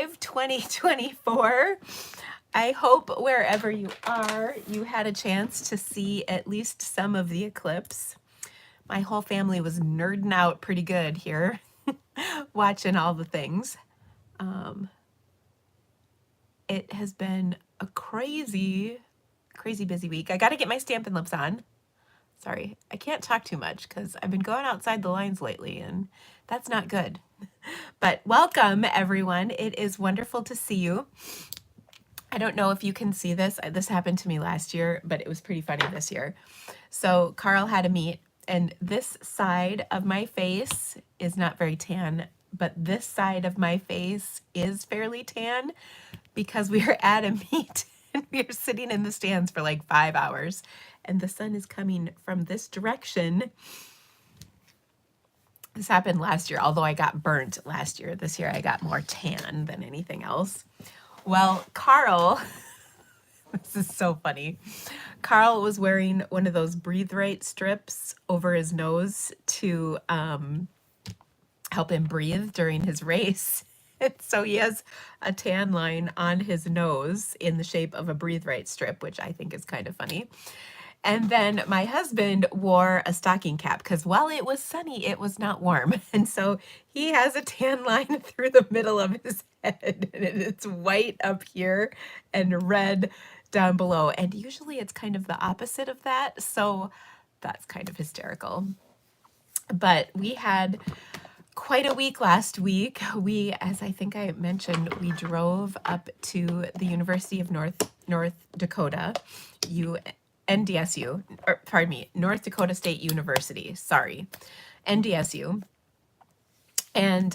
5/20/24. I hope wherever you are, you had a chance to see at least some of the eclipse. My whole family was nerding out pretty good here, watching all the things. It has been a crazy busy week. I got to get my Stampin' Lips on. Sorry, I can't talk too much because I've been going outside the lines lately and that's not good. But welcome, everyone. It is wonderful to see you. I don't know if you can see this. This happened to me last year, but it was pretty funny this year. So Carl had a meet, and this side of my face is not very tan, but this side of my face is fairly tan because we were at a meet and we were sitting in the stands for like 5 hours, and the sun is coming from this direction. This happened last year, although I got burnt last year. This year I got more tan than anything else. Well, Carl, this is so funny. Carl was wearing one of those Breathe Right strips over his nose to help him breathe during his race. And so he has a tan line on his nose in the shape of a Breathe Right strip, which I think is kind of funny. And then my husband wore a stocking cap because while it was sunny, it was not warm. And so he has a tan line through the middle of his head, and it's white up here and red down below. And usually it's kind of the opposite of that. So that's kind of hysterical. But we had quite a week last week. We, as I think I mentioned, we drove up to the University of North Dakota, NDSU, or pardon me, North Dakota State University, sorry, NDSU. And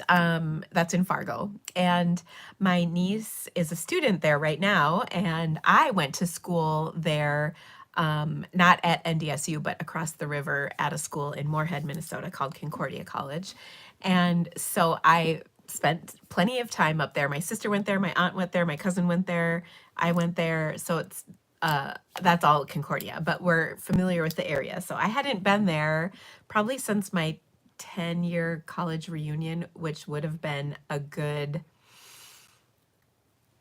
that's in Fargo. And my niece is a student there right now. And I went to school there, not at NDSU, but across the river at a school in Moorhead, Minnesota called Concordia College. And so I spent plenty of time up there. My sister went there, my aunt went there, my cousin went there, I went there. So it's that's all Concordia, but we're familiar with the area. So I hadn't been there probably since my 10-year college reunion, which would have been a good,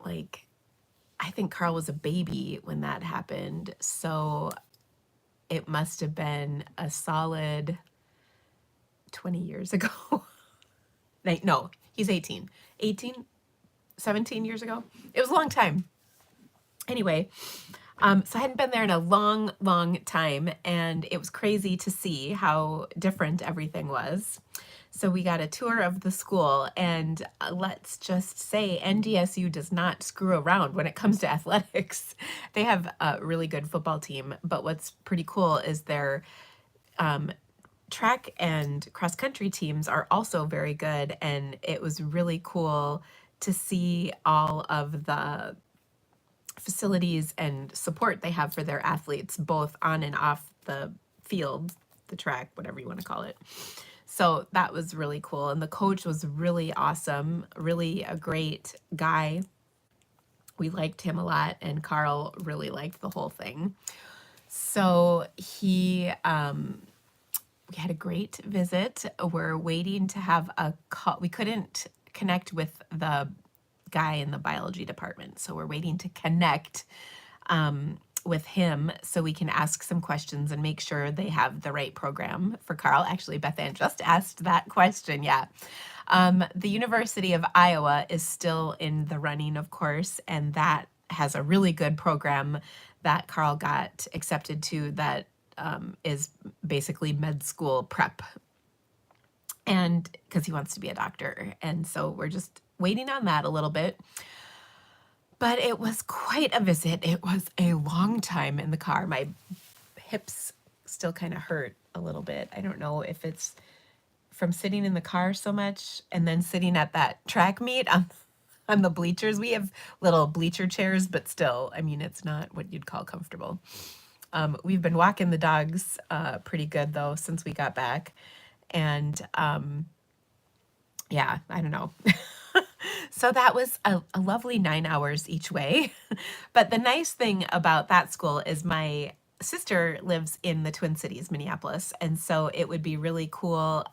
like, I think Carl was a baby when that happened. So it must have been a solid 20 years ago. No, he's 18, 17 years ago. It was a long time. Anyway, so I hadn't been there in a long time, and it was crazy to see how different everything was. So we got a tour of the school, and let's just say NDSU does not screw around when it comes to athletics. They have a really good football team, but what's pretty cool is their track and cross country teams are also very good, and it was really cool to see all of the facilities and support they have for their athletes, both on and off the field, the track, whatever you want to call it. So that was really cool. And the coach was really awesome, really a great guy. We liked him a lot, and Carl really liked the whole thing. So we had a great visit. We're waiting to have a call. We couldn't connect with the guy in the biology department, so we're waiting to connect with him so we can ask some questions and make sure they have the right program for Carl. Actually, Beth Ann just asked that question. Yeah. The University of Iowa is still in the running, of course, and that has a really good program that Carl got accepted to that is basically med school prep, and because he wants to be a doctor. And so we're just waiting on that a little bit. But it was quite a visit. It was a long time in the car. My hips still kind of hurt a little bit. I don't know if it's from sitting in the car so much and then sitting at that track meet on the bleachers. We have little bleacher chairs, but still, I mean, it's not what you'd call comfortable. We've been walking the dogs pretty good, though, since we got back. And yeah, I don't know. So that was a lovely 9 hours each way. But the nice thing about that school is my sister lives in the Twin Cities, Minneapolis. And so it would be really cool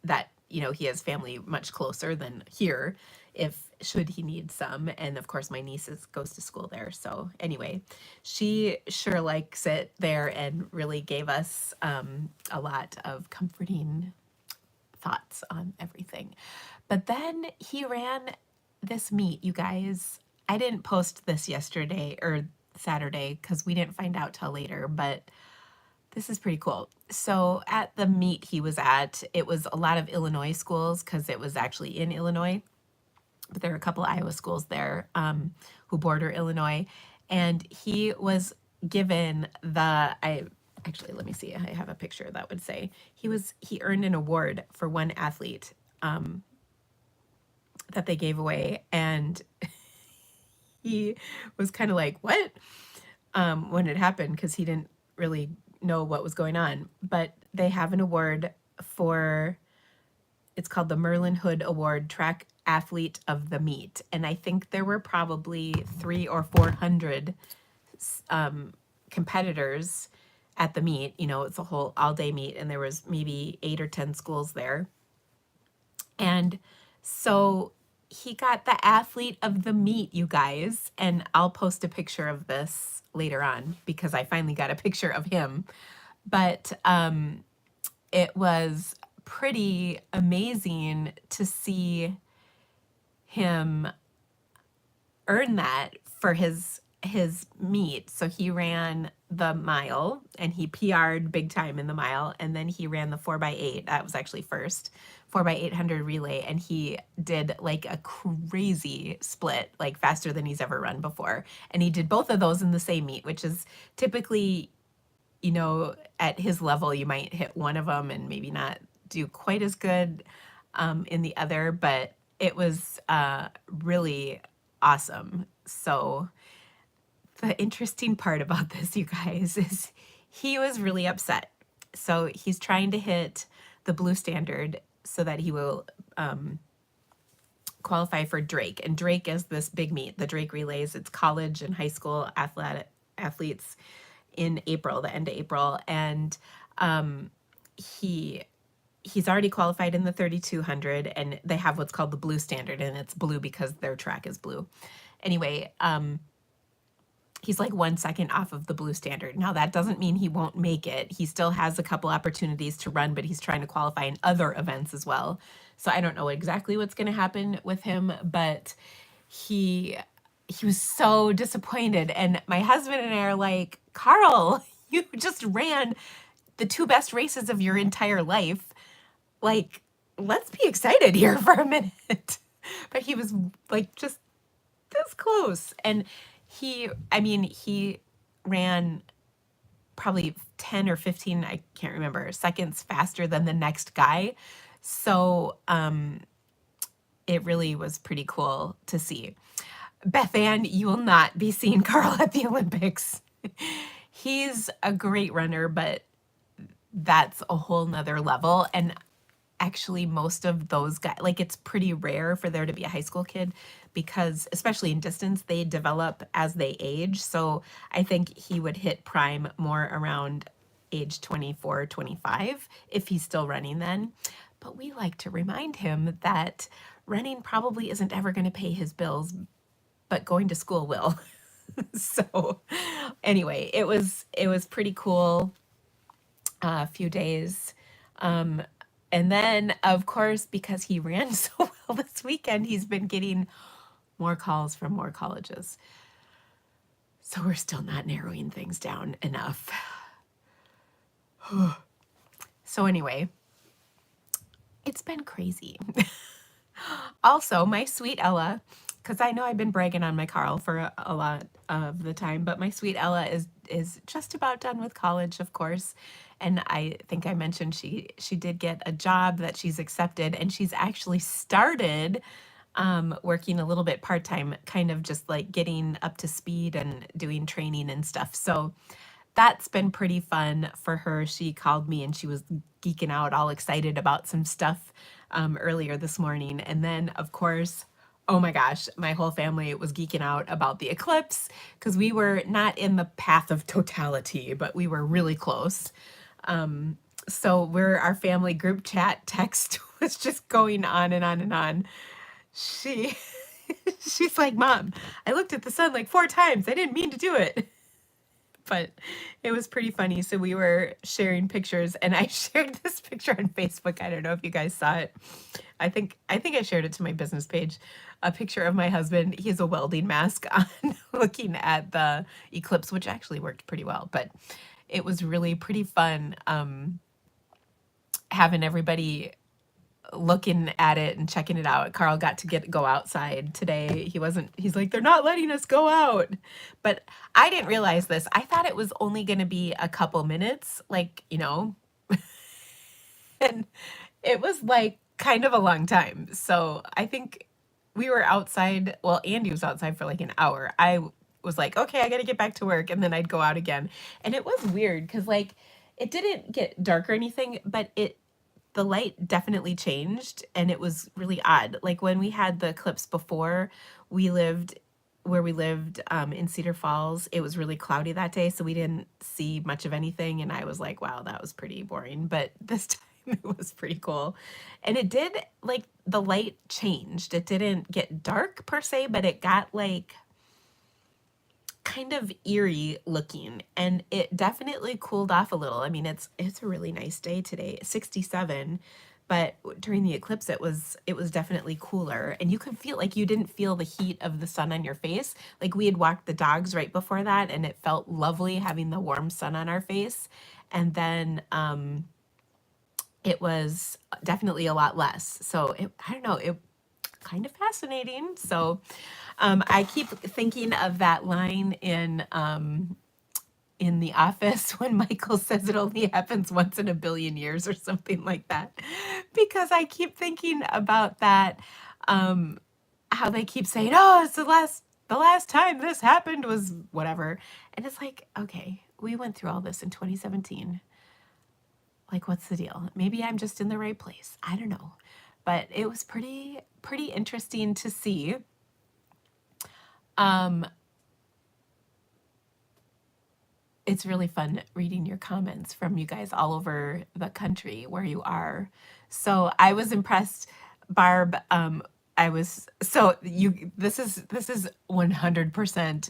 that you know, he has family much closer than here if should he need some. And of course my niece goes to school there. So anyway, she sure likes it there and really gave us a lot of comforting thoughts on everything. But then he ran this meet, you guys. I didn't post this yesterday or Saturday because we didn't find out till later, but this is pretty cool. So at the meet he was at, it was a lot of Illinois schools because it was actually in Illinois, but there are a couple of Iowa schools there who border Illinois. And he was given actually, let me see, I have a picture that would say he earned an award for one athlete that they gave away. And he was kind of like, what? When it happened, because he didn't really know what was going on. But they have an award for, it's called the Merlin Hood Award, Track Athlete of the Meet. And I think there were probably 300 or 400 competitors at the meet. You know, it's a whole all-day meet, and there was maybe 8 or 10 schools there. And so he got the athlete of the meet, you guys. And I'll post a picture of this later on because I finally got a picture of him. But it was pretty amazing to see him earn that for his meet. So he ran the mile and he PR'd big time in the mile, and then he ran the 4x8. That was actually first 4x800 relay, and he did like a crazy split, like faster than he's ever run before. And he did both of those in the same meet, which is typically, you know, at his level you might hit one of them and maybe not do quite as good in the other, but it was really awesome. So the interesting part about this, you guys, is he was really upset. So he's trying to hit the blue standard so that he will qualify for Drake. And Drake is this big meet, the Drake Relays. It's college and high school athletes in April, the end of April. And he's already qualified in the 3200, and they have what's called the blue standard, and it's blue because their track is blue. Anyway, he's like 1 second off of the blue standard. Now that doesn't mean he won't make it. He still has a couple opportunities to run, but he's trying to qualify in other events as well. So I don't know exactly what's going to happen with him, but he was so disappointed. And my husband and I are like, Carl, you just ran the 2 best races of your entire life. Like, let's be excited here for a minute. But he was like just this close. And he ran probably 10 or 15, I can't remember, seconds faster than the next guy. So it really was pretty cool to see. Beth Ann, you will not be seeing Carl at the Olympics. He's a great runner, but that's a whole nother level. And actually most of those guys, like, it's pretty rare for there to be a high school kid because, especially in distance, they develop as they age. So I think he would hit prime more around age 24, 25 if he's still running then. But we like to remind him that running probably isn't ever going to pay his bills, but going to school will. So anyway, it was pretty cool. A few days. And then, of course, because he ran so well this weekend, he's been getting more calls from more colleges. So we're still not narrowing things down enough. So anyway, it's been crazy. Also, my sweet Ella, because I know I've been bragging on my Carl for a lot of the time, but my sweet Ella is just about done with college, of course. And I think I mentioned she did get a job that she's accepted, and she's actually started working a little bit part-time, kind of just like getting up to speed and doing training and stuff. So that's been pretty fun for her. She called me and she was geeking out, all excited about some stuff earlier this morning. And then, of course, oh my gosh, my whole family was geeking out about the eclipse because we were not in the path of totality, but we were really close. So our family group chat text was just going on and on and on. She she's like, Mom, I looked at the sun like 4 times. I didn't mean to do it. But it was pretty funny. So we were sharing pictures, and I shared this picture on Facebook. I don't know if you guys saw it. I think I shared it to my business page. A picture of my husband. He has a welding mask on, looking at the eclipse, which actually worked pretty well. But it was really pretty fun, having everybody looking at it and checking it out. Carl got to go outside today. He's like, they're not letting us go out. But I didn't realize this. I thought it was only going to be a couple minutes, like, and it was like kind of a long time. So I think we were outside. Well, Andy was outside for like an hour. I was like, okay, I got to get back to work. And then I'd go out again. And it was weird because, like, it didn't get dark or anything, but the light definitely changed, and it was really odd. Like when we had the eclipse before, where we lived, in Cedar Falls, it was really cloudy that day, so we didn't see much of anything, and I was like, wow, that was pretty boring. But this time it was pretty cool. And it did, like, the light changed. It didn't get dark per se, but it got like kind of eerie looking, and it definitely cooled off a little. I mean, it's a really nice day today, 67, but during the eclipse it was definitely cooler, and you could feel like you didn't feel the heat of the sun on your face. Like, we had walked the dogs right before that, and it felt lovely having the warm sun on our face. And then it was definitely a lot less. So I don't know, it kind of fascinating. So I keep thinking of that line in The Office when Michael says it only happens once in a billion years or something like that, because I keep thinking about that, how they keep saying, oh, it's the last time this happened was whatever. And it's like, okay, we went through all this in 2017. Like, what's the deal? Maybe I'm just in the right place. I don't know. But it was pretty interesting to see. It's really fun reading your comments from you guys all over the country where you are. So I was impressed, Barb. This is 100%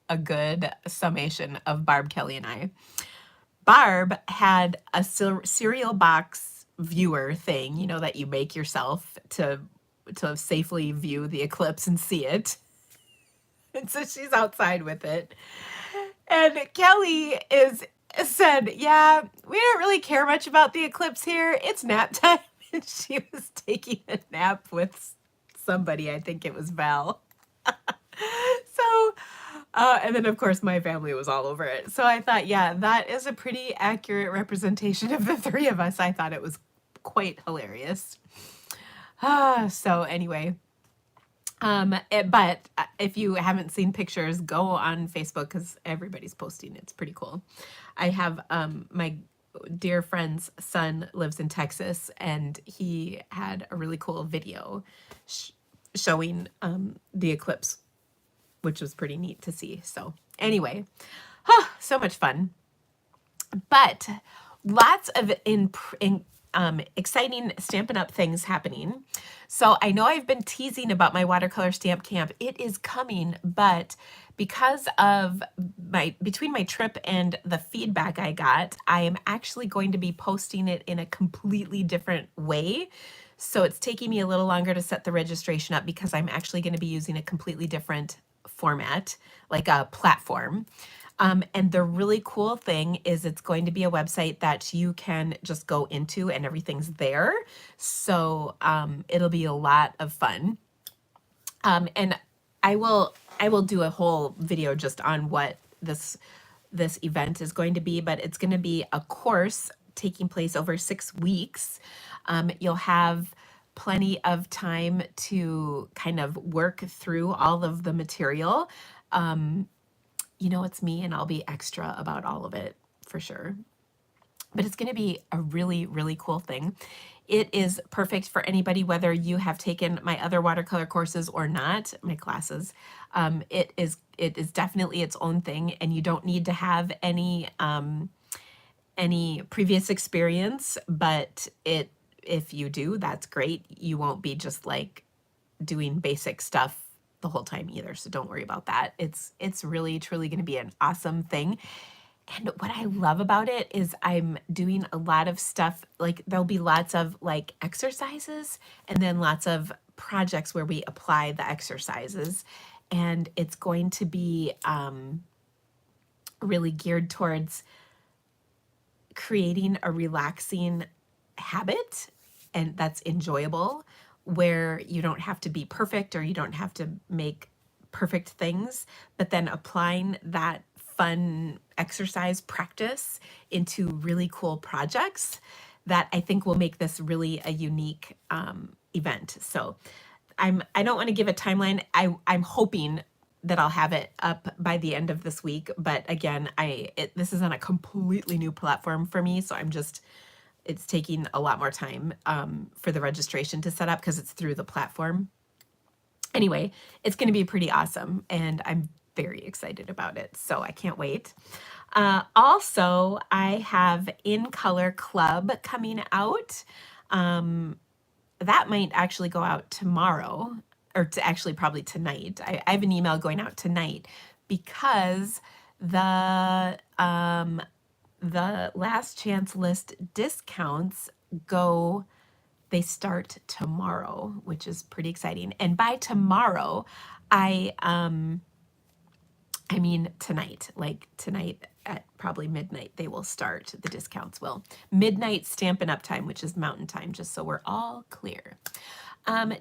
a good summation of Barb, Kelly, and I. Barb had a cereal box viewer thing, that you make yourself to safely view the eclipse and see it. And so she's outside with it. And Kelly said, yeah, we don't really care much about the eclipse here. It's nap time. And she was taking a nap with somebody. I think it was Val. So, and then of course my family was all over it. So I thought, yeah, that is a pretty accurate representation of the three of us. I thought it was quite hilarious. So anyway, but if you haven't seen pictures, go on Facebook because everybody's posting. It's pretty cool. I have my dear friend's son lives in Texas, and he had a really cool video showing the eclipse, which was pretty neat to see. So anyway, so much fun. But lots of exciting Stampin' Up! Things happening. So I know I've been teasing about my watercolor stamp camp. It is coming, but because of between my trip and the feedback I got, I am actually going to be posting it in a completely different way. So it's taking me a little longer to set the registration up because I'm actually going to be using a completely different format, like a platform. And the really cool thing is it's going to be a website that you can just go into and everything's there. So it'll be a lot of fun. And I will do a whole video just on what this event is going to be, but it's going to be a course taking place over 6 weeks. You'll have plenty of time to kind of work through all of the material. It's me, and I'll be extra about all of it for sure. But it's going to be a really, really cool thing. It is perfect for anybody, whether you have taken my other watercolor courses or not, my classes. It is definitely its own thing, and you don't need to have any any previous experience, but if you do, that's great. You won't be just like doing basic stuff the whole time either. So don't worry about that. It's really truly going to be an awesome thing. And what I love about it is I'm doing a lot of stuff, like there'll be lots of like exercises and then lots of projects where we apply the exercises. And it's going to be really geared towards creating a relaxing habit and that's enjoyable, where you don't have to be perfect or you don't have to make perfect things, but then applying that fun exercise practice into really cool projects that I think will make this really a unique event. So I don't want to give a timeline. I'm hoping that I'll have it up by the end of this week, but again, this is on a completely new platform for me, so it's taking a lot more time for the registration to set up because it's through the platform. Anyway, it's going to be pretty awesome, and I'm very excited about it, so I can't wait. Also, I have In Color Club coming out. That might actually go out tomorrow, or actually probably tonight. I have an email going out tonight because the last chance list discounts they start tomorrow, which is pretty exciting. And by tomorrow, I mean tonight, like tonight at probably midnight, they will start, the discounts will. Midnight Stampin' Up! Time, which is Mountain Time, just so we're all clear.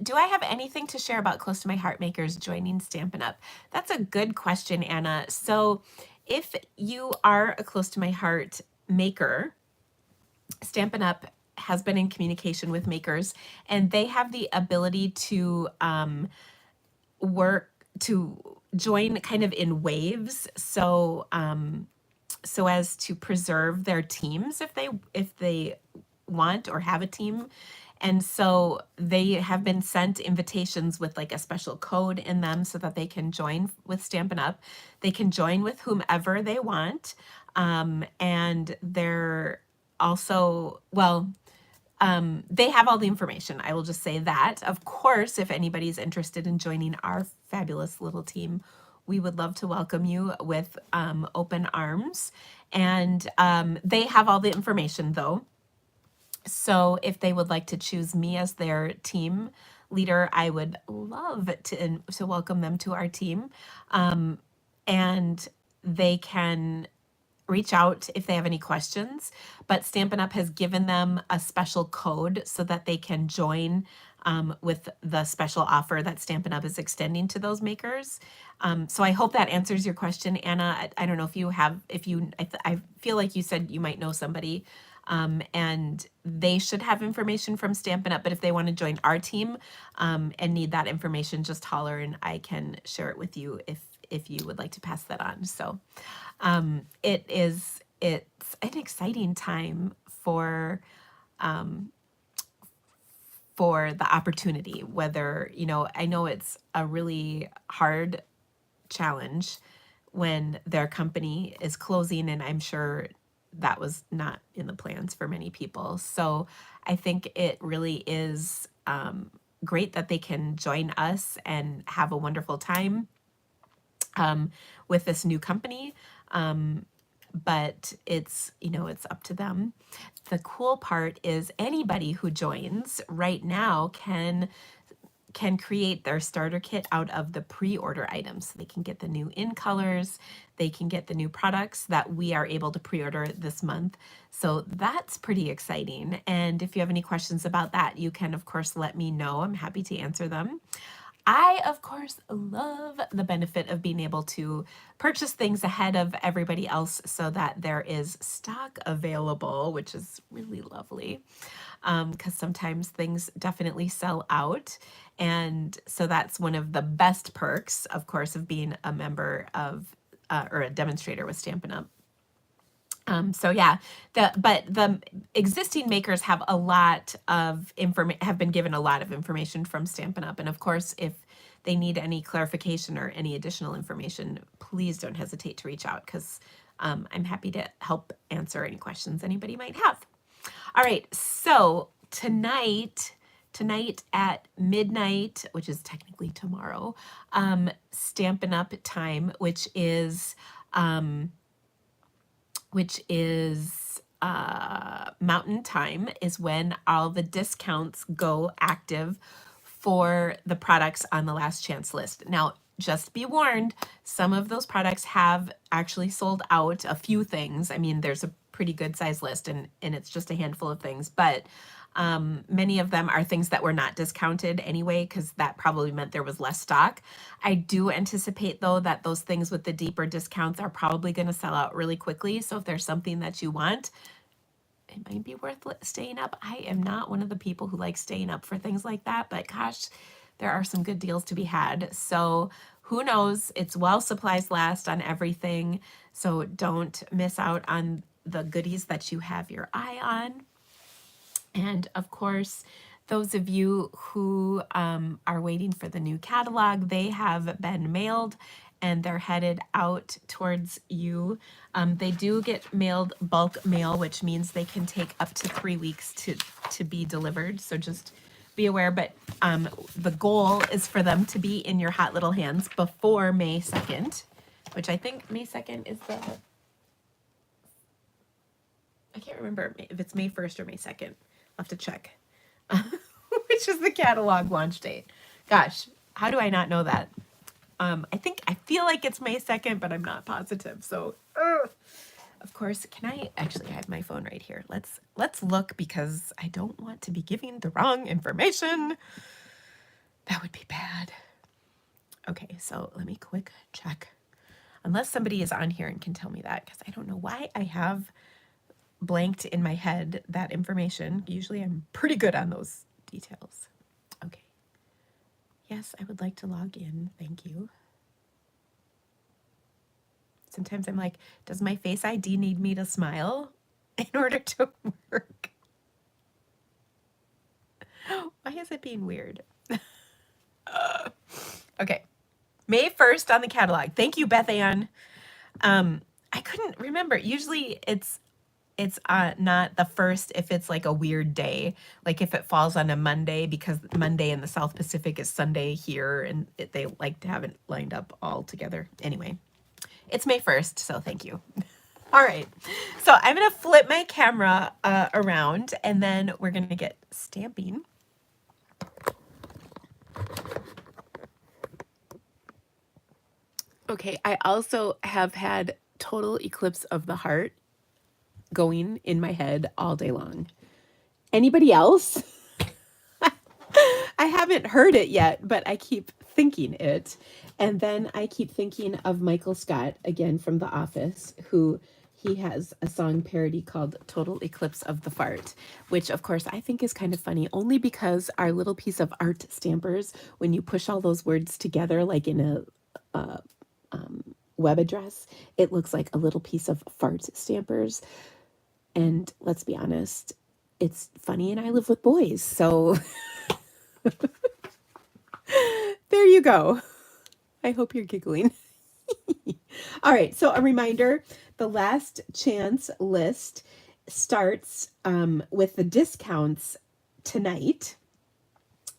Do I have anything to share about Close to My Heart makers joining Stampin' Up? That's a good question, Anna. So if you are a Close to My Heart maker, Stampin' Up! Has been in communication with makers, and they have the ability to join kind of in waves, so as to preserve their teams if they want or have a team. And so they have been sent invitations with like a special code in them so that they can join with Stampin' Up. They can join with whomever they want, and they're also, well, they have all the information. I will just say that. Of course, if anybody's interested in joining our fabulous little team, we would love to welcome you with open arms. And they have all the information though. So if they would like to choose me as their team leader, I would love to welcome them to our team. And they can reach out if they have any questions, but Stampin' Up! Has given them a special code so that they can join with the special offer that Stampin' Up! Is extending to those makers. So I hope that answers your question, Anna. I don't know if you have, I feel like you said you might know somebody, and they should have information from Stampin' Up! But if they want to join our team and need that information, just holler and I can share it with you if you would like to pass that on. So it's an exciting time for the opportunity, whether, I know it's a really hard challenge when their company is closing, and I'm sure that was not in the plans for many people. So I think it really is great that they can join us and have a wonderful time with this new company. But it's up to them. The cool part is anybody who joins right now can create their starter kit out of the pre-order items. They can get the new in colors, they can get the new products that we are able to pre-order this month. So that's pretty exciting. And if you have any questions about that, you can of course let me know. I'm happy to answer them. I, of course, love the benefit of being able to purchase things ahead of everybody else so that there is stock available, which is really lovely, because sometimes things definitely sell out. And so that's one of the best perks, of course, of being a member of or a demonstrator with Stampin' Up! So yeah, but the existing makers have a lot of have been given a lot of information from Stampin' Up! And of course, if they need any clarification or any additional information, please don't hesitate to reach out, because I'm happy to help answer any questions anybody might have. All right, so tonight at midnight, which is technically tomorrow, Stampin' Up time, which is Mountain Time, is when all the discounts go active for the products on the last chance list. Now, just be warned, some of those products have actually sold out, a few things. I mean, there's a pretty good size list and it's just a handful of things, but many of them are things that were not discounted anyway, because that probably meant there was less stock. I do anticipate, though, that those things with the deeper discounts are probably going to sell out really quickly. So if there's something that you want, it might be worth staying up. I am not one of the people who likes staying up for things like that, but gosh, there are some good deals to be had. So who knows? It's while supplies last on everything. So don't miss out on the goodies that you have your eye on. And of course, those of you who are waiting for the new catalog, they have been mailed and they're headed out towards you. They do get mailed bulk mail, which means they can take up to 3 weeks to be delivered. So just be aware, but the goal is for them to be in your hot little hands before May 2nd, which I think May 2nd is I can't remember if it's May 1st or May 2nd. I'll have to check, which is the catalog launch date. Gosh, how do I not know that? I feel like it's May 2nd, but I'm not positive. So, of course, I have my phone right here. Let's look, because I don't want to be giving the wrong information. That would be bad. Okay, so let me quick check. Unless somebody is on here and can tell me that, because I don't know why I have blanked in my head that information. Usually I'm pretty good on those details. Okay. Yes, I would like to log in. Thank you. Sometimes I'm like, does my Face ID need me to smile in order to work? Why is it being weird? Okay. May 1st on the catalog. Thank you, Beth Ann. I couldn't remember. Usually it's not the 1st if it's like a weird day, like if it falls on a Monday, because Monday in the South Pacific is Sunday here, and they like to have it lined up all together. Anyway, it's May 1st, so thank you. All right, so I'm gonna flip my camera around, and then we're gonna get stamping. Okay, I also have had Total Eclipse of the Heart going in my head all day long. Anybody else? I haven't heard it yet, but I keep thinking it. And then I keep thinking of Michael Scott, again from The Office, he has a song parody called Total Eclipse of the Fart, which of course I think is kind of funny, only because our little piece of art stampers, when you push all those words together, like in a web address, it looks like a little piece of fart stampers. And let's be honest, it's funny, and I live with boys, so there you go. I hope you're giggling. All right, so a reminder, the last chance list starts with the discounts tonight.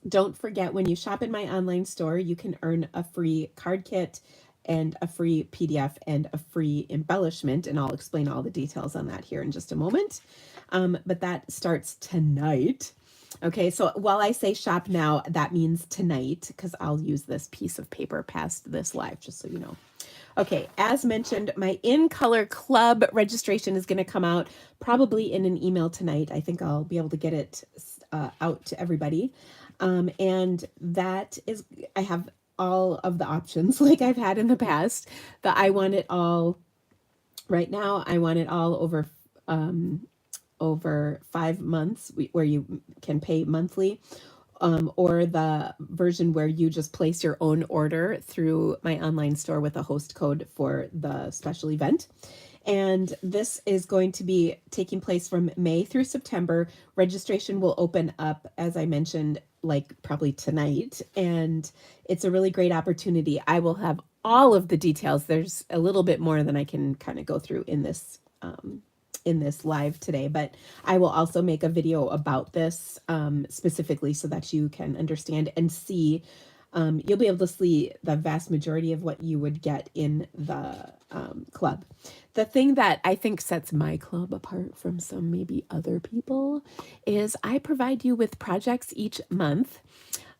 Don't forget, when you shop in my online store, you can earn a free card kit and a free PDF and a free embellishment, and I'll explain all the details on that here in just a moment. But that starts tonight. Okay, so while I say shop now, that means tonight, because I'll use this piece of paper past this live, just so you know. Okay, as mentioned, my In Color Club registration is going to come out probably in an email tonight. I think I'll be able to get it out to everybody. And that is, I have all of the options like I've had in the past. The I want it all right now. I want it all over 5 months, where you can pay monthly, or the version where you just place your own order through my online store with a host code for the special event. And this is going to be taking place from May through September. Registration will open up, as I mentioned, like probably tonight. And it's a really great opportunity. I will have all of the details. There's a little bit more than I can kind of go through in this live today, but I will also make a video about this specifically so that you can understand and see. You'll be able to see the vast majority of what you would get in the club. The thing that I think sets my club apart from some maybe other people is I provide you with projects each month.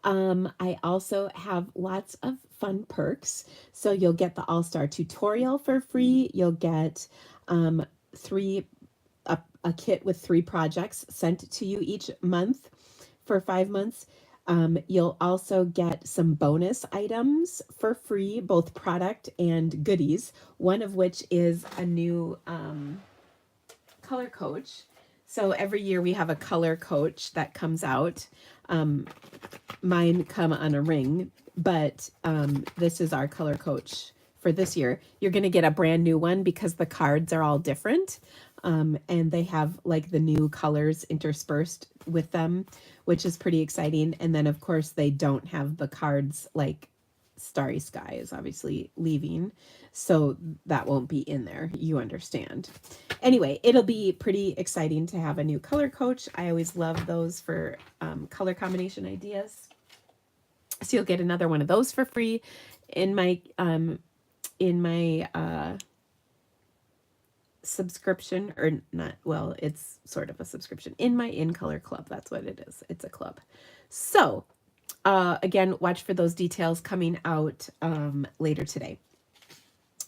I also have lots of fun perks. So you'll get the All-Star tutorial for free. You'll get a kit with 3 projects sent to you each month for 5 months. You'll also get some bonus items for free, both product and goodies, one of which is a new color coach. So every year we have a color coach that comes out. Mine come on a ring, but this is our color coach for this year. You're going to get a brand new one because the cards are all different. And they have like the new colors interspersed with them, which is pretty exciting. And then of course they don't have the cards, like Starry Sky is obviously leaving, so that won't be in there. You understand. Anyway, it'll be pretty exciting to have a new color coach. I always love those for color combination ideas. So you'll get another one of those for free in my subscription, or not, well, it's sort of a subscription in my In Color Club. That's what it is. It's a club. So again, watch for those details coming out later today.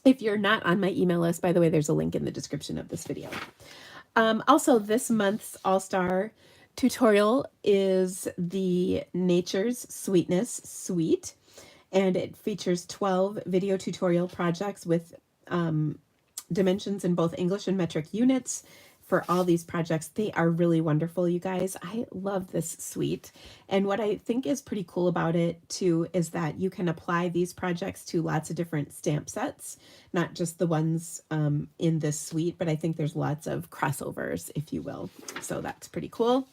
If you're not on my email list, by the way, there's a link in the description of this video. Also, this month's All-Star tutorial is the Nature's Sweetness Suite, and it features 12 video tutorial projects with dimensions in both English and metric units for all these projects. They are really wonderful, you guys. I love this suite. And what I think is pretty cool about it too is that you can apply these projects to lots of different stamp sets, not just the ones in this suite, but I think there's lots of crossovers, if you will. So that's pretty cool.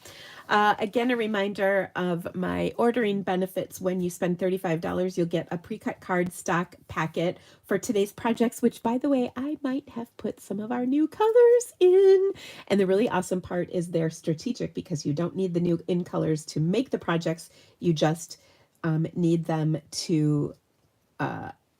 Again, a reminder of my ordering benefits. When you spend $35, you'll get a pre-cut cardstock packet for today's projects, which, by the way, I might have put some of our new colors in. And the really awesome part is they're strategic because you don't need the new in colors to make the projects. You just need them to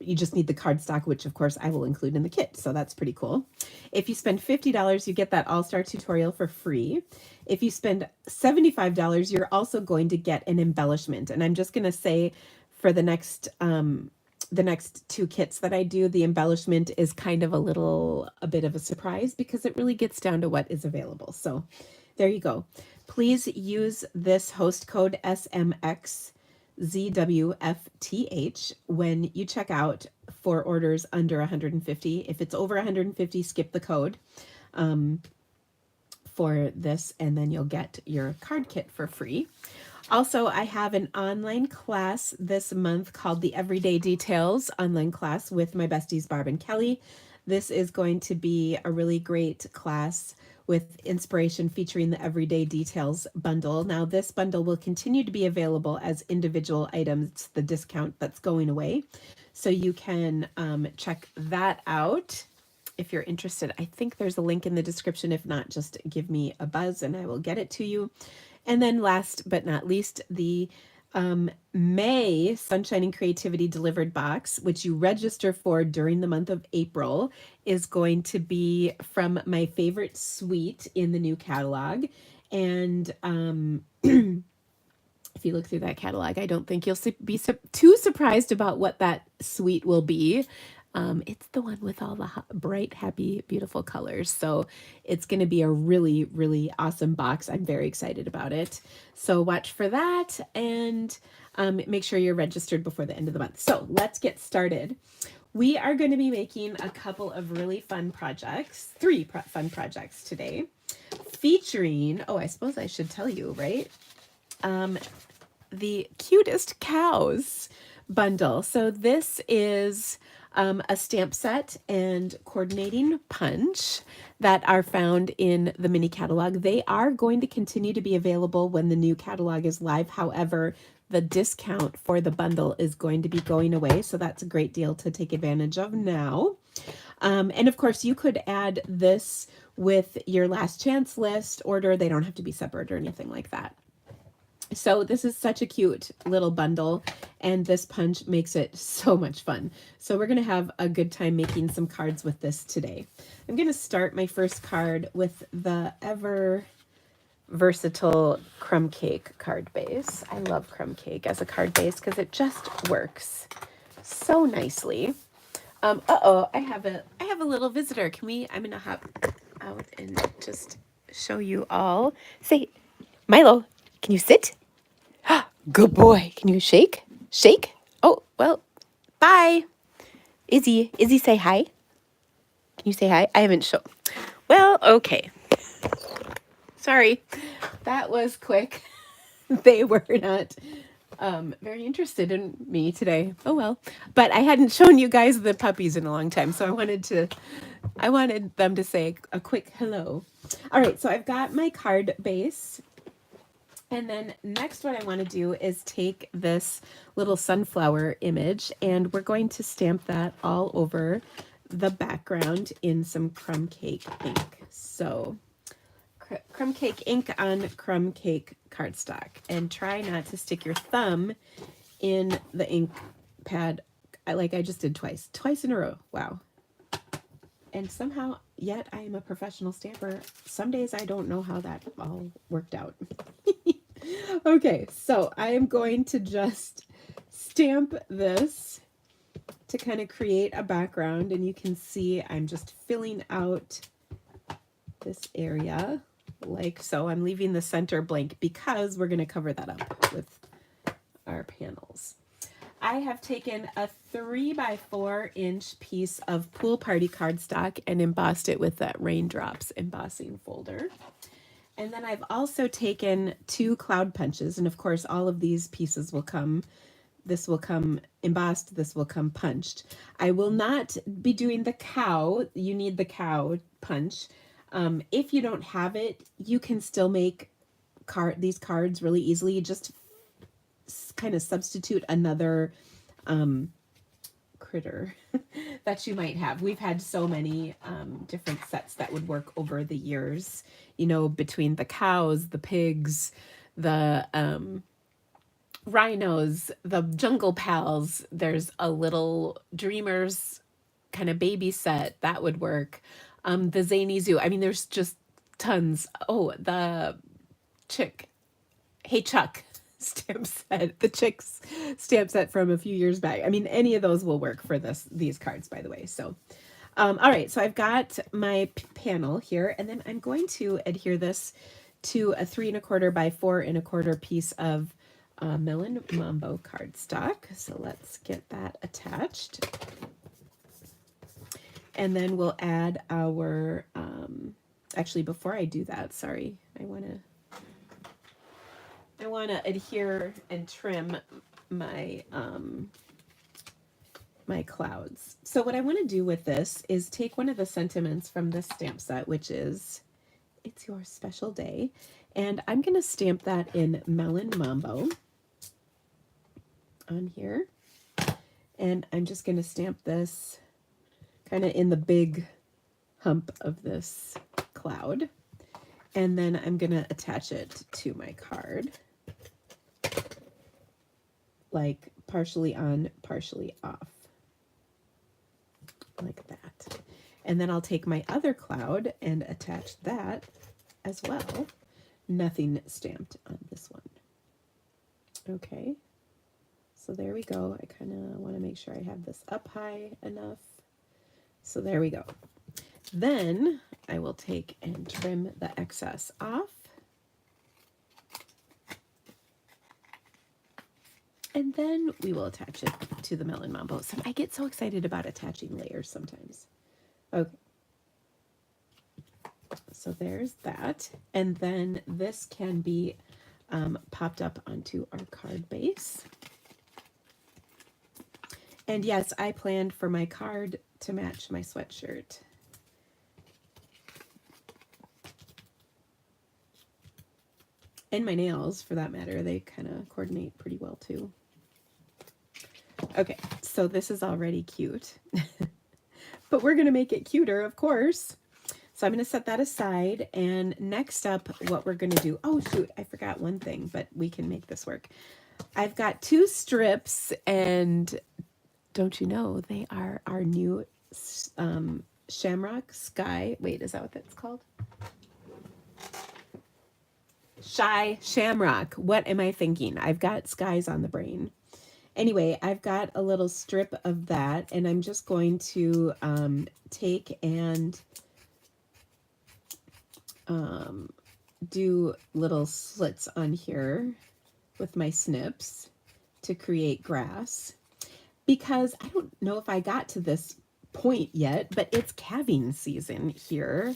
you just need the cardstock, which of course I will include in the kit. So that's pretty cool. If you spend $50, you get that All-Star tutorial for free. If you spend $75, you're also going to get an embellishment. And I'm just going to say for the next 2 kits that I do, the embellishment is kind of a bit of a surprise because it really gets down to what is available. So there you go. Please use this host code SMXZWFTH when you check out for orders under 150. If it's over 150, skip the code for this, and then you'll get your card kit for free. Also, I have an online class this month called the Everyday Details online class with my besties Barb and Kelly. This is going to be a really great class with inspiration featuring the Everyday Details bundle. Now, this bundle will continue to be available as individual items. It's the discount that's going away. So you can check that out if you're interested. I think there's a link in the description. If not, just give me a buzz and I will get it to you. And then last but not least, the May Sunshine and Creativity Delivered box, which you register for during the month of April, is going to be from my favorite suite in the new catalog. And if you look through that catalog, I don't think you'll be too surprised about what that suite will be. It's the one with all the bright, happy, beautiful colors. So it's going to be a really, really awesome box. I'm very excited about it. So watch for that and make sure you're registered before the end of the month. So let's get started. We are going to be making a couple of really fun projects, 3 fun projects today, featuring, oh, I suppose I should tell you, right? The cutest cows bundle. So this is a stamp set and coordinating punch that are found in the mini catalog. They are going to continue to be available when the new catalog is live. However, the discount for the bundle is going to be going away. So that's a great deal to take advantage of now. And of course, you could add this with your last chance list order. They don't have to be separate or anything like that. So this is such a cute little bundle, and this punch makes it so much fun. So we're going to have a good time making some cards with this today. I'm going to start my first card with the ever versatile crumb cake card base. I love crumb cake as a card base because it just works so nicely. Uh-oh, I have a little visitor. I'm going to hop out and just show you all. Say, Milo, can you sit? Good boy. Can you shake? Shake? Oh, well, bye. Izzy, say hi. Can you say hi? I haven't shown. Well, okay. Sorry. That was quick. They were not very interested in me today. Oh well. But I hadn't shown you guys the puppies in a long time, so I wanted them to say a quick hello. All right, so I've got my card base. And then next what I want to do is take this little sunflower image, and we're going to stamp that all over the background in some crumb cake ink. So crumb cake ink on crumb cake cardstock, and try not to stick your thumb in the ink pad like I just did twice in a row. Wow. And somehow, yet I am a professional stamper. Some days I don't know how that all worked out. Okay, so I am going to just stamp this to kind of create a background, and you can see I'm just filling out this area like so. I'm leaving the center blank because we're going to cover that up with our panels. I have taken a 3x4 inch piece of Pool Party cardstock and embossed it with that Raindrops embossing folder. And then I've also taken 2 cloud punches, and of course all of these pieces will come, this will come embossed, this will come punched. I will not be doing the cow. You need the cow punch. If you don't have it, you can still make these cards really easily. You just kind of substitute another critter that you might have. We've had so many different sets that would work over the years, you know, between the cows, the pigs, the rhinos, the jungle pals. There's a little Dreamers kind of baby set that would work. The Zany Zoo. I mean, there's just tons. Oh, the chick. Hey Chuck stamp set, the Chicks stamp set from a few years back. I mean, any of those will work for these cards, by the way. So, all right, so I've got my panel here, and then I'm going to adhere this to a 3 1/4 by 4 1/4 piece of Melon Mambo cardstock. So let's get that attached. And then we'll add our, actually, before I do that, sorry, I want to adhere and trim my my clouds. So what I want to do with this is take one of the sentiments from this stamp set, which is "It's Your Special Day," and I'm going to stamp that in Melon Mambo on here. And I'm just going to stamp this kind of in the big hump of this cloud. And then I'm going to attach it to my card, like partially on, partially off, like that. And then I'll take my other cloud and attach that as well. Nothing stamped on this one. Okay, so there we go. I kind of want to make sure I have this up high enough. So there we go. Then I will take and trim the excess off. And then we will attach it to the Melon Mambo. So I get so excited about attaching layers sometimes. Okay. So there's that. And then this can be popped up onto our card base. And yes, I planned for my card to match my sweatshirt. And my nails, for that matter, they kind of coordinate pretty well too. Okay, so this is already cute. But we're going to make it cuter, of course. So I'm going to set that aside. And next up, what we're going to do... Oh, shoot, I forgot one thing, but we can make this work. I've got 2 strips, and don't you know, they are our new Shamrock Sky. Wait, is that what that's called? Shy Shamrock. What am I thinking? I've got skies on the brain. Anyway, I've got a little strip of that, and I'm just going to take and do little slits on here with my snips to create grass. Because I don't know if I got to this point yet, but it's calving season here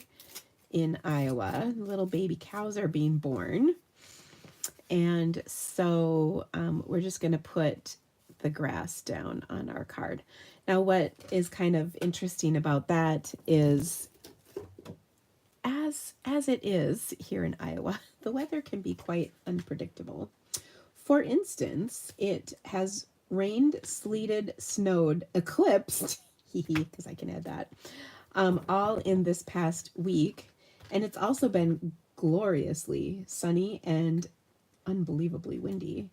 in Iowa. Little baby cows are being born. And so we're just going to put the grass down on our card. Now, what is kind of interesting about that is, as it is here in Iowa, the weather can be quite unpredictable. For instance, it has rained, sleeted, snowed, eclipsed, because I can add that, all in this past week. And it's also been gloriously sunny and unbelievably windy.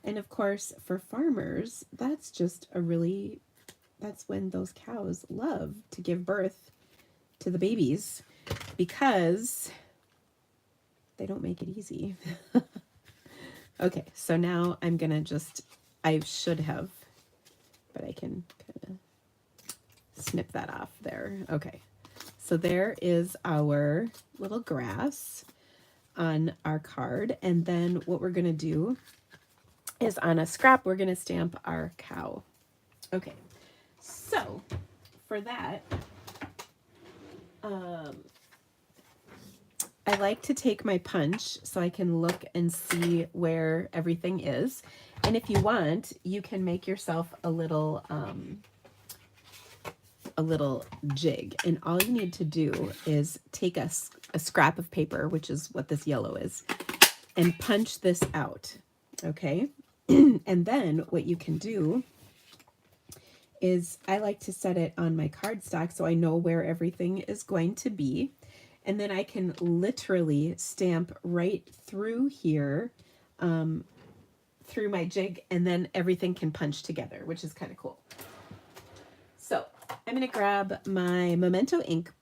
And of course, for farmers, that's just that's when those cows love to give birth to the babies, because they don't make it easy. Okay, so now I'm gonna I should have, but I can kind of snip that off there. Okay, so there is our little grass on our card. And then what we're gonna do is, on a scrap, we're gonna stamp our cow. Okay, so for that, I like to take my punch so I can look and see where everything is. And if you want, you can make yourself a little jig. And all you need to do is take a scrap of paper, which is what this yellow is, and punch this out. Okay. And then what you can do is, I like to set it on my cardstock so I know where everything is going to be. And then I can literally stamp right through here, through my jig, and then everything can punch together, which is kind of cool. So I'm going to grab my Memento ink,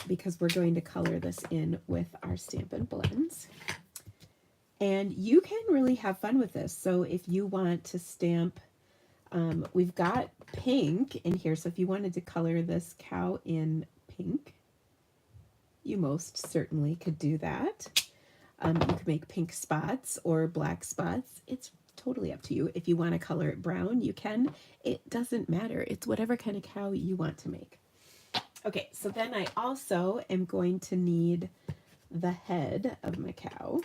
because we're going to color this in with our Stampin' Blends. And you can really have fun with this. So if you want to stamp, we've got pink in here. So if you wanted to color this cow in pink, you most certainly could do that. You could make pink spots or black spots. It's totally up to you. If you want to color it brown, you can. It doesn't matter. It's whatever kind of cow you want to make. Okay, so then I also am going to need the head of my cow.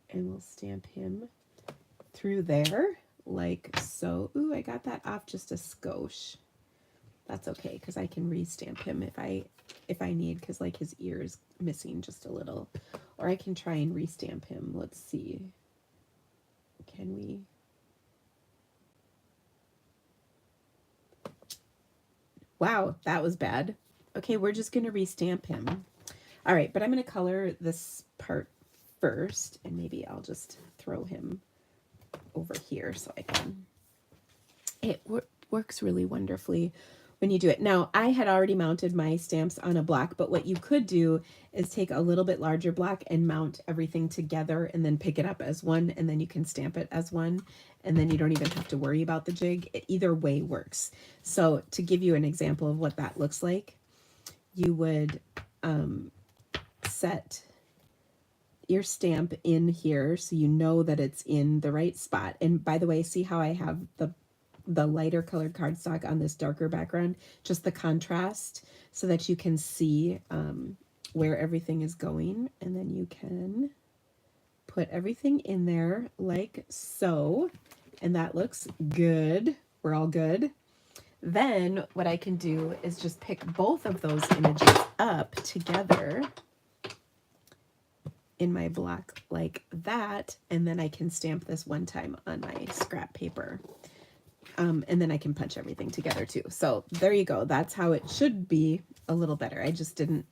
And we'll stamp him through there like so. Ooh, I got that off just a skosh. That's okay, because I can re-stamp him if I need, because like his ear is missing just a little. Or I can try and re-stamp him. Let's see. Can we? Wow, that was bad. Okay, we're just going to re-stamp him. All right, but I'm going to color this part first, and maybe I'll just throw him over here so I can. It works really wonderfully when you do it. Now, I had already mounted my stamps on a block, but what you could do is take a little bit larger block and mount everything together and then pick it up as one, and then you can stamp it as one, and then you don't even have to worry about the jig. Either way works. So to give you an example of what that looks like, you would set your stamp in here so you know that it's in the right spot. And by the way, see how I have the lighter colored cardstock on this darker background, just the contrast, so that you can see where everything is going. And then you can put everything in there like so. and that looks good. We're all good. Then what I can do is just pick both of those images up together in my block like that, and then I can stamp this one time on my scrap paper. And then I can punch everything together too. So there you go. That's how it should be a little better. I just didn't,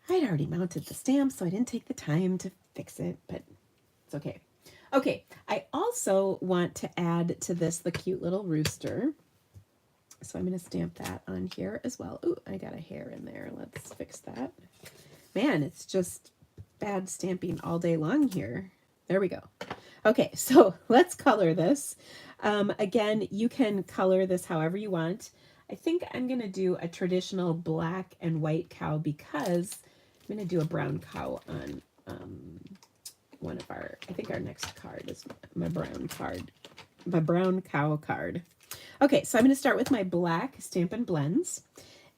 I'd already mounted the stamp, so I didn't take the time to fix it, but it's okay. Okay, I also want to add to this the cute little rooster. So I'm going to stamp that on here as well. Ooh, I got a hair in there. Let's fix that. Man, it's just bad stamping all day long here. There we go. Okay, so let's color this. Again, you can color this however you want. I think I'm going to do a traditional black and white cow because I'm going to do a brown cow on one of our, I think our next card is my brown card, my brown cow card. Okay, so I'm going to start with my black Stampin' Blends,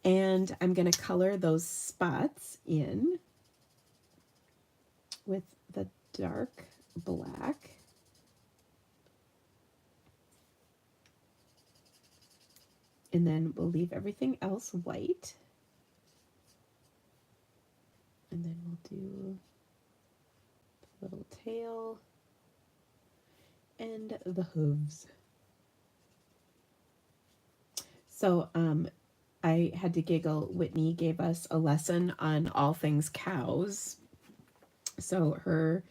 and I'm going to color those spots in with the dark black. And then we'll leave everything else white. And then we'll do the little tail and the hooves. So I had to giggle. Whitney gave us a lesson on all things cows. So her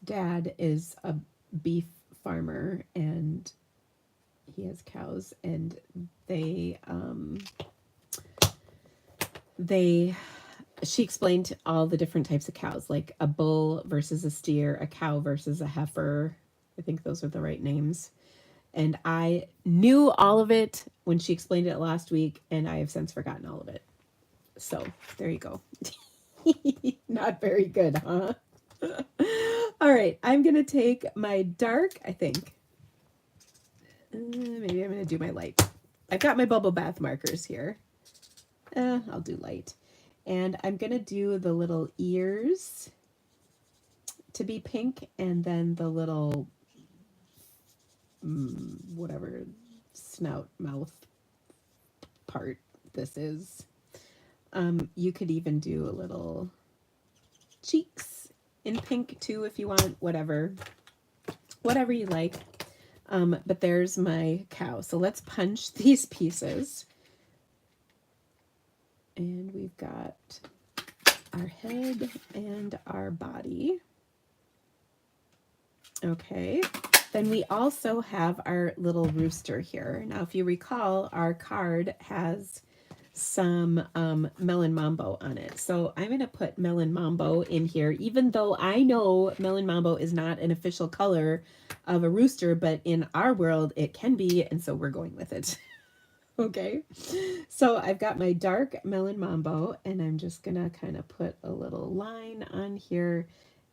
dad is a beef farmer and he has cows, and she explained all the different types of cows, like a bull versus a steer, a cow versus a heifer. I think those are the right names. And I knew all of it when she explained it last week, and I have since forgotten all of it. So there you go. Not very good, huh? All right, I'm going to take my dark, I think. Maybe I'm going to do my light. I've got my bubble bath markers here. I'll do light. And I'm going to do the little ears to be pink, and then the little, whatever, snout, mouth part this is. You could even do a little cheeks in pink too if you want, whatever you like. But there's my cow. So let's punch these pieces. And we've got our head and our body. Okay. Then we also have our little rooster here. Now, if you recall, our card has some Melon Mambo on it. So I'm going to put Melon Mambo in here, even though I know Melon Mambo is not an official color of a rooster, but in our world it can be, and so we're going with it. Okay, so I've got my dark Melon Mambo, and I'm just going to kind of put a little line on here,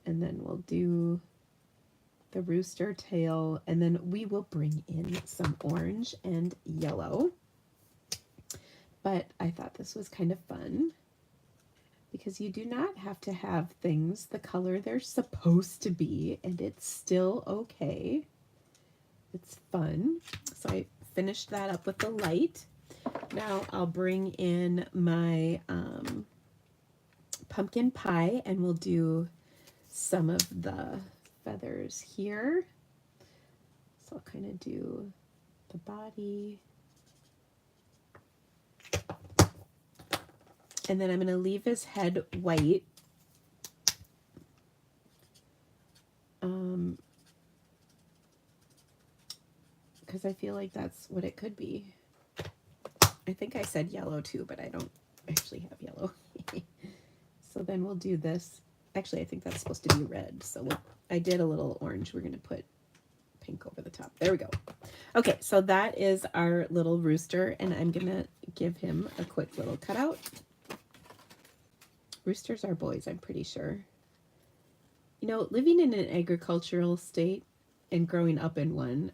and then we'll do the rooster tail, and then we will bring in some orange and yellow. But I thought this was kind of fun because you do not have to have things the color they're supposed to be, and it's still okay. It's fun. So I finished that up with the light. Now I'll bring in my pumpkin pie, and we'll do some of the feathers here. So I'll kind of do the body. And then I'm going to leave his head white. Because I feel like that's what it could be. I think I said yellow too, but I don't actually have yellow. So then we'll do this. Actually, I think that's supposed to be red. So I did a little orange. We're going to put pink over the top. There we go. Okay, so that is our little rooster, and I'm going to give him a quick little cutout. Roosters are boys, I'm pretty sure. You know, living in an agricultural state and growing up in one,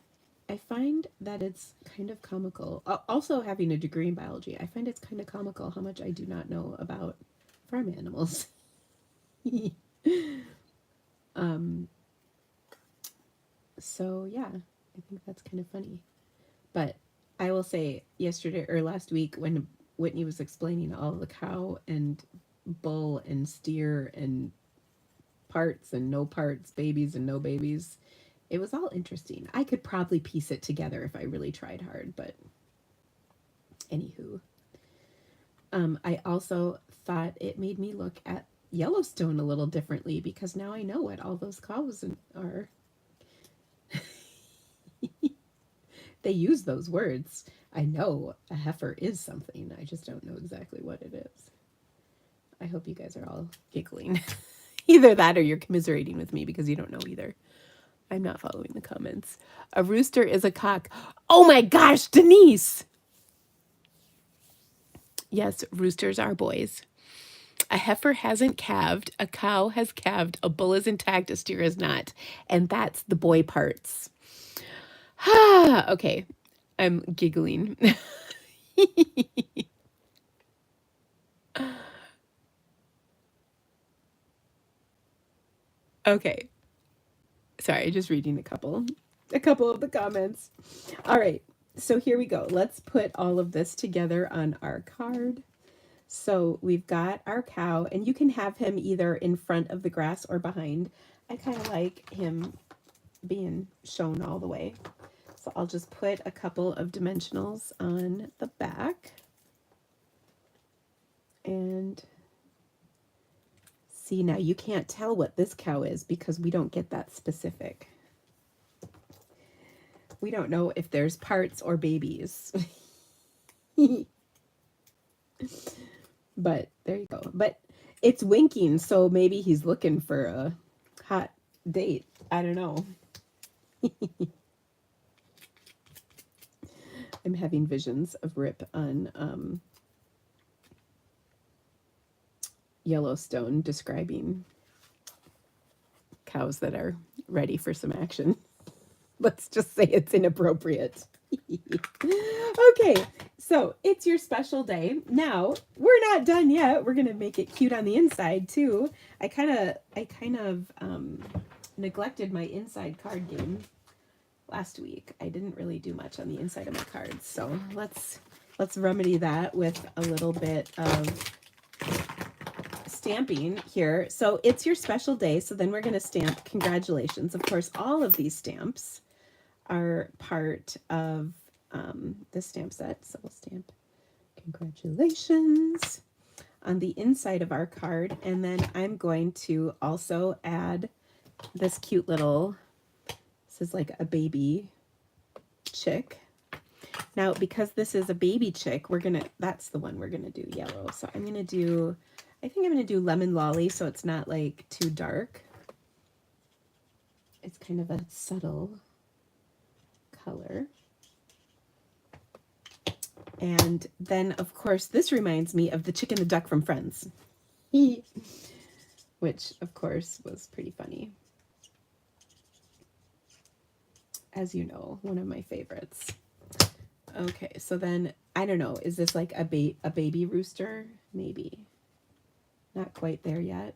I find that it's kind of comical. Also, having a degree in biology, I find it's kind of comical how much I do not know about farm animals. So, yeah. I think that's kind of funny. But I will say yesterday or last week when Whitney was explaining all the cow and bull and steer and parts and no parts, babies and no babies, it was all interesting. I could probably piece it together if I really tried hard, but anywho. I also thought it made me look at Yellowstone a little differently because now I know what all those cows are. They use those words. I know a heifer is something. I just don't know exactly what it is. I hope you guys are all giggling. Either that or you're commiserating with me because you don't know either. I'm not following the comments. A rooster is a cock. Oh my gosh, Denise! Yes, roosters are boys. A heifer hasn't calved. A cow has calved. A bull is intact. A steer is not. And that's the boy parts. Okay, I'm giggling. Okay. Sorry, just reading a couple of the comments. All right, so here we go. Let's put all of this together on our card. So we've got our cow, and you can have him either in front of the grass or behind. I kind of like him being shown all the way. So I'll just put a couple of dimensionals on the back. And see, now you can't tell what this cow is because we don't get that specific. We don't know if there's parts or babies. But there you go. But it's winking, so maybe he's looking for a hot date. I don't know. I'm having visions of Rip on Yellowstone describing cows that are ready for some action. Let's just say it's inappropriate. Okay, so it's your special day. Now, we're not done yet. We're going to make it cute on the inside too. I kind of neglected my inside card game last week. I didn't really do much on the inside of my cards. So let's remedy that with a little bit of stamping here. So it's your special day. So then we're going to stamp congratulations. Of course, all of these stamps are part of this stamp set. So we'll stamp congratulations on the inside of our card. And then I'm going to also add this cute little, this is like a baby chick. Now, because this is a baby chick, that's the one we're gonna do yellow. So I think I'm gonna do lemon lolly so it's not like too dark. It's kind of a subtle color. And then, of course, this reminds me of the Chick and the Duck from Friends, which, of course, was pretty funny. As you know, one of my favorites. Okay, so then, I don't know, is this like a baby rooster? Maybe. Not quite there yet.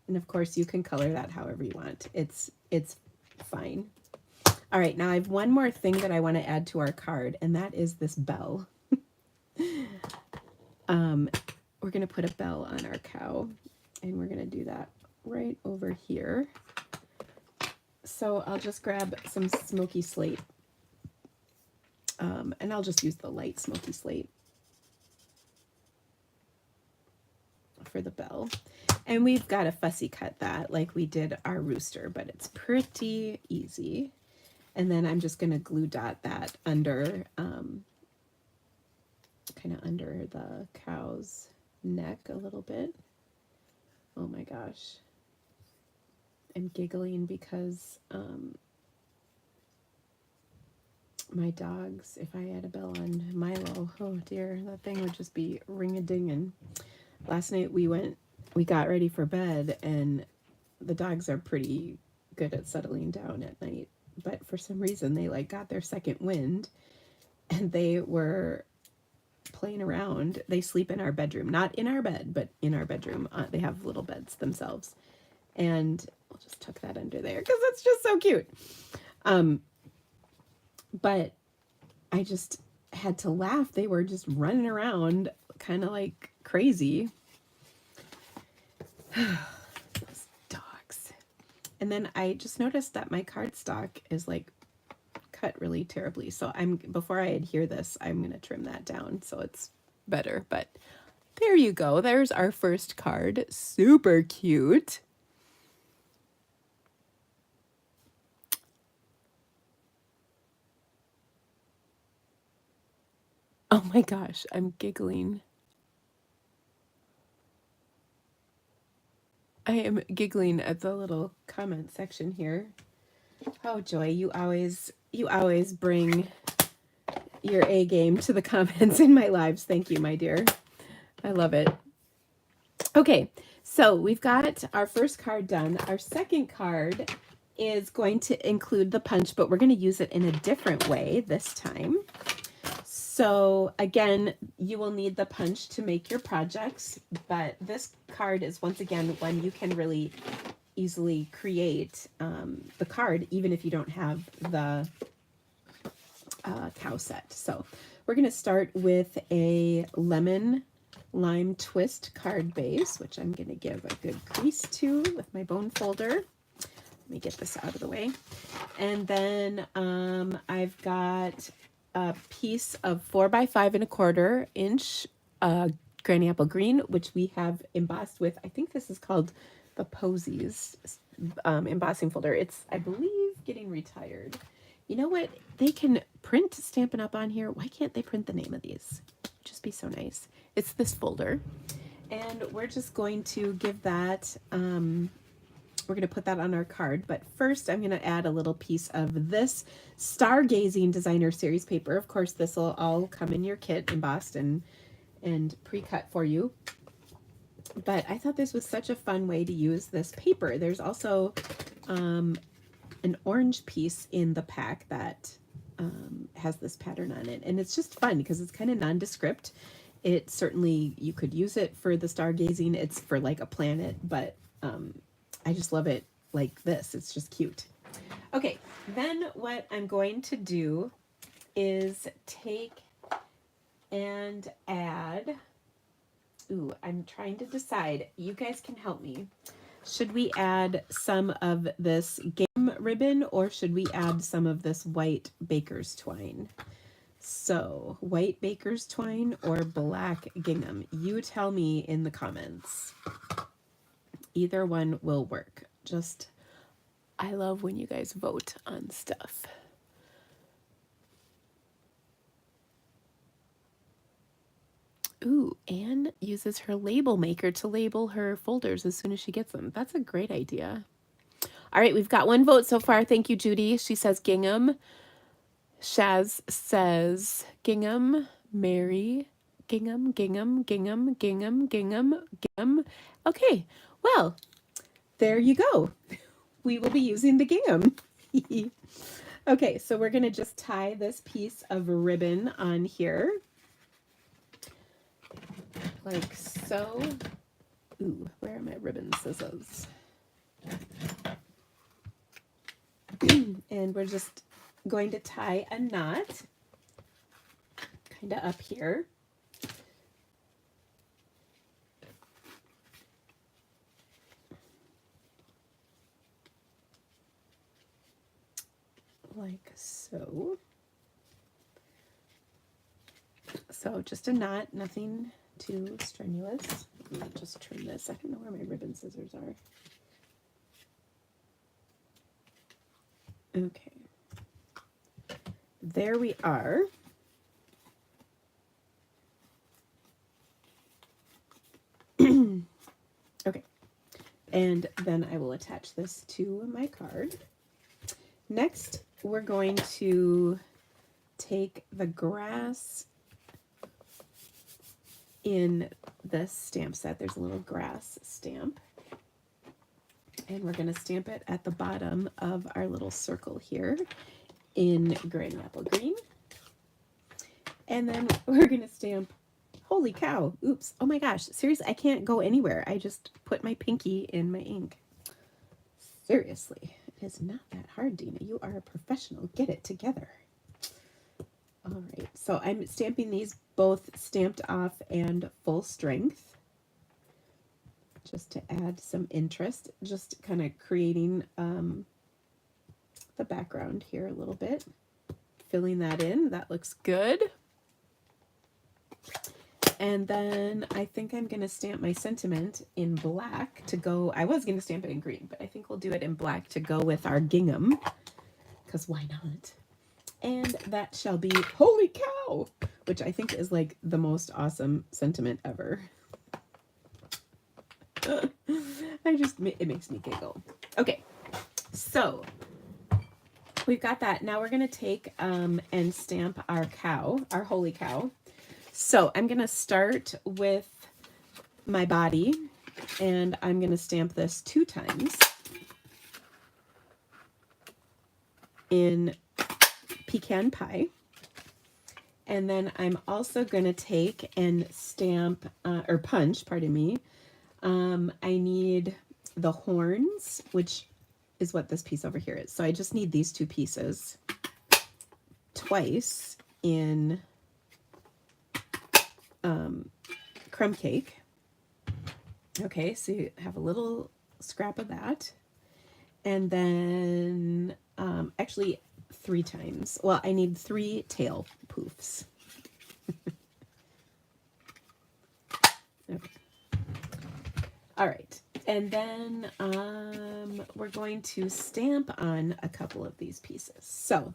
And, of course, you can color that however you want. It's fine. All right, now I have one more thing that I want to add to our card, and that is this bell. We're going to put a bell on our cow, and we're going to do that right over here. So I'll just grab some smoky slate, and I'll just use the light smoky slate for the bell. And we've got to fussy cut that like we did our rooster, but it's pretty easy. And then I'm just going to glue dot that under, kind of under the cow's neck a little bit. Oh my gosh. I'm giggling because my dogs, if I had a bell on Milo, oh dear, that thing would just be ring-a-dinging. Last night we got ready for bed, and the dogs are pretty good at settling down at night. But for some reason, they like got their second wind, and they were playing around. They sleep in our bedroom, not in our bed, but in our bedroom. They have little beds themselves, and I'll just tuck that under there because it's just so cute. but I just had to laugh. They were just running around kind of like crazy. Those dogs. And then I just noticed that my cardstock is like cut really terribly. So before I adhere this, I'm going to trim that down so it's better. But there you go. There's our first card. Super cute. Oh my gosh, I'm giggling. I am giggling at the little comment section here. Oh, Joy, you always bring your A game to the comments in my lives. Thank you, my dear. I love it. Okay, so we've got our first card done. Our second card is going to include the punch, but we're going to use it in a different way this time. So again, you will need the punch to make your projects, but this card is once again one you can really easily create the card, even if you don't have the cow set. So we're going to start with a lemon lime twist card base, which I'm going to give a good crease to with my bone folder. Let me get this out of the way. And then I've got a piece of 4x5 1/4 inch granny apple green, which we have embossed with, I think this is called the Posies embossing folder. It's, I believe, getting retired. You know what? They can print Stampin' Up! On here. Why can't they print the name of these? Just be so nice. It's this folder. And we're just going to give that, we're going to put that on our card. But first, I'm going to add a little piece of this Stargazing Designer Series paper. Of course, this will all come in your kit, embossed and pre-cut for you. But I thought this was such a fun way to use this paper. There's also an orange piece in the pack that has this pattern on it. And it's just fun because it's kind of nondescript. It certainly, you could use it for the stargazing. It's for like a planet, but I just love it like this. It's just cute. Okay, then what I'm going to do is take and add, ooh, I'm trying to decide. You guys can help me. Should we add some of this gingham ribbon or should we add some of this white baker's twine? So, white baker's twine or black gingham? You tell me in the comments. Either one will work. Just, I love when you guys vote on stuff. Ooh, Anne uses her label maker to label her folders as soon as she gets them. That's a great idea. All right, we've got one vote so far. Thank you, Judy. She says gingham. Shaz says gingham. Mary, gingham, gingham, gingham, gingham, gingham, gingham. Okay, well, there you go. We will be using the gingham. Okay, so we're going to just tie this piece of ribbon on here. Like so. Ooh, where are my ribbon scissors? And we're just going to tie a knot kind of up here. Like so. So just a knot, nothing too strenuous. Let me just trim this. I don't know where my ribbon scissors are. Okay. There we are. Okay. And then I will attach this to my card. Next, we're going to take the grass in this stamp set. There's a little grass stamp. And we're going to stamp it at the bottom of our little circle here in granny apple green. And then we're going to stamp, holy cow, oops, oh my gosh, seriously, I can't go anywhere. I just put my pinky in my ink. Seriously, it is not that hard, Dina. You are a professional. Get it together. All right, so I'm stamping these both stamped off and full strength, just to add some interest, just kind of creating the background here a little bit, filling that in. That looks good. And then I think I'm going to stamp my sentiment in black to go. I was going to stamp it in green, but I think we'll do it in black to go with our gingham, because why not? And that shall be holy cow, which I think is like the most awesome sentiment ever. It makes me giggle. Okay, so we've got that. Now we're going to take and stamp our cow, our holy cow. So I'm going to start with my body, and I'm going to stamp this 2 times in pecan pie. And then I'm also going to take and stamp, or punch, pardon me. I need the horns, which is what this piece over here is. So I just need these 2 pieces twice in crumb cake. Okay, so you have a little scrap of that. And then actually 3 times. Well, I need 3 tail poofs. Okay. All right. And then we're going to stamp on a couple of these pieces. So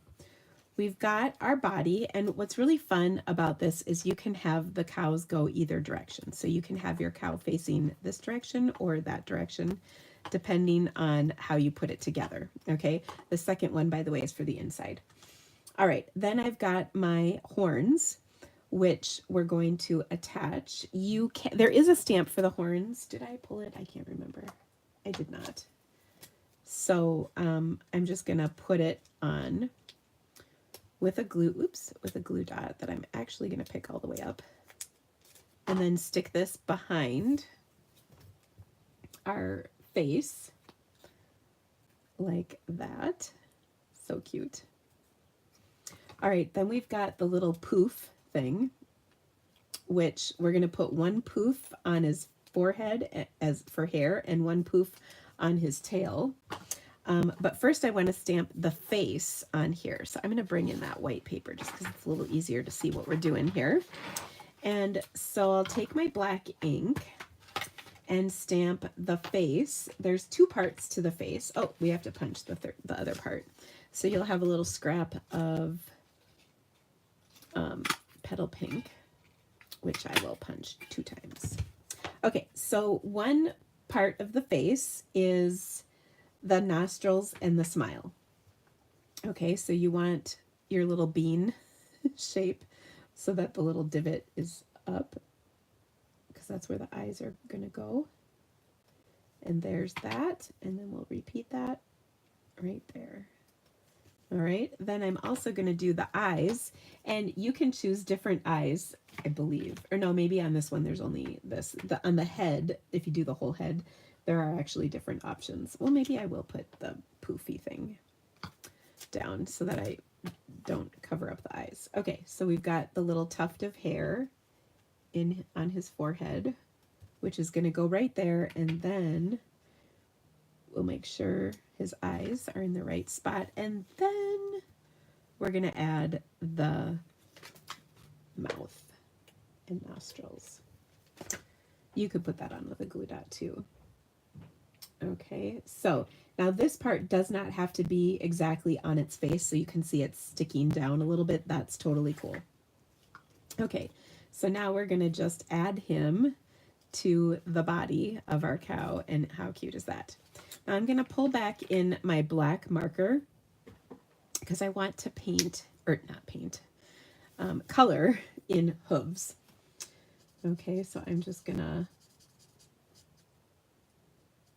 we've got our body, and what's really fun about this is you can have the cows go either direction. So you can have your cow facing this direction or that direction, depending on how you put it together. Okay, the second one, by the way, is for the inside. All right, then I've got my horns, which we're going to attach. There is a stamp for the horns. Did I pull it? I can't remember. I did not. So I'm just gonna put it on with a glue dot that I'm actually going to pick all the way up, and then stick this behind our face like that. So cute. All right, then we've got the little poof thing, which we're going to put 1 poof on his forehead as for hair and 1 poof on his tail. But first I want to stamp the face on here. So I'm going to bring in that white paper just because it's a little easier to see what we're doing here. And so I'll take my black ink and stamp the face. There's 2 parts to the face. Oh, we have to punch the other part. So you'll have a little scrap of petal pink, which I will punch 2 times. Okay, so one part of the face is the nostrils and the smile. Okay, so you want your little bean shape so that the little divot is up, because that's where the eyes are going to go. And there's that, and then we'll repeat that right there. All right, then I'm also going to do the eyes, and you can choose different eyes, I believe. Or no, maybe on this one there's only this. On the head, if you do the whole head, there are actually different options. Well, maybe I will put the poofy thing down so that I don't cover up the eyes. Okay, so we've got the little tuft of hair on his forehead, which is going to go right there, and then we'll make sure his eyes are in the right spot, and then we're going to add the mouth and nostrils. You could put that on with a glue dot too. Okay, so now this part does not have to be exactly on its face, so you can see it's sticking down a little bit. That's totally cool. Okay, so now we're going to just add him to the body of our cow, and how cute is that? Now I'm going to pull back in my black marker because I want to paint, or not paint, color in hooves. Okay, so I'm just going to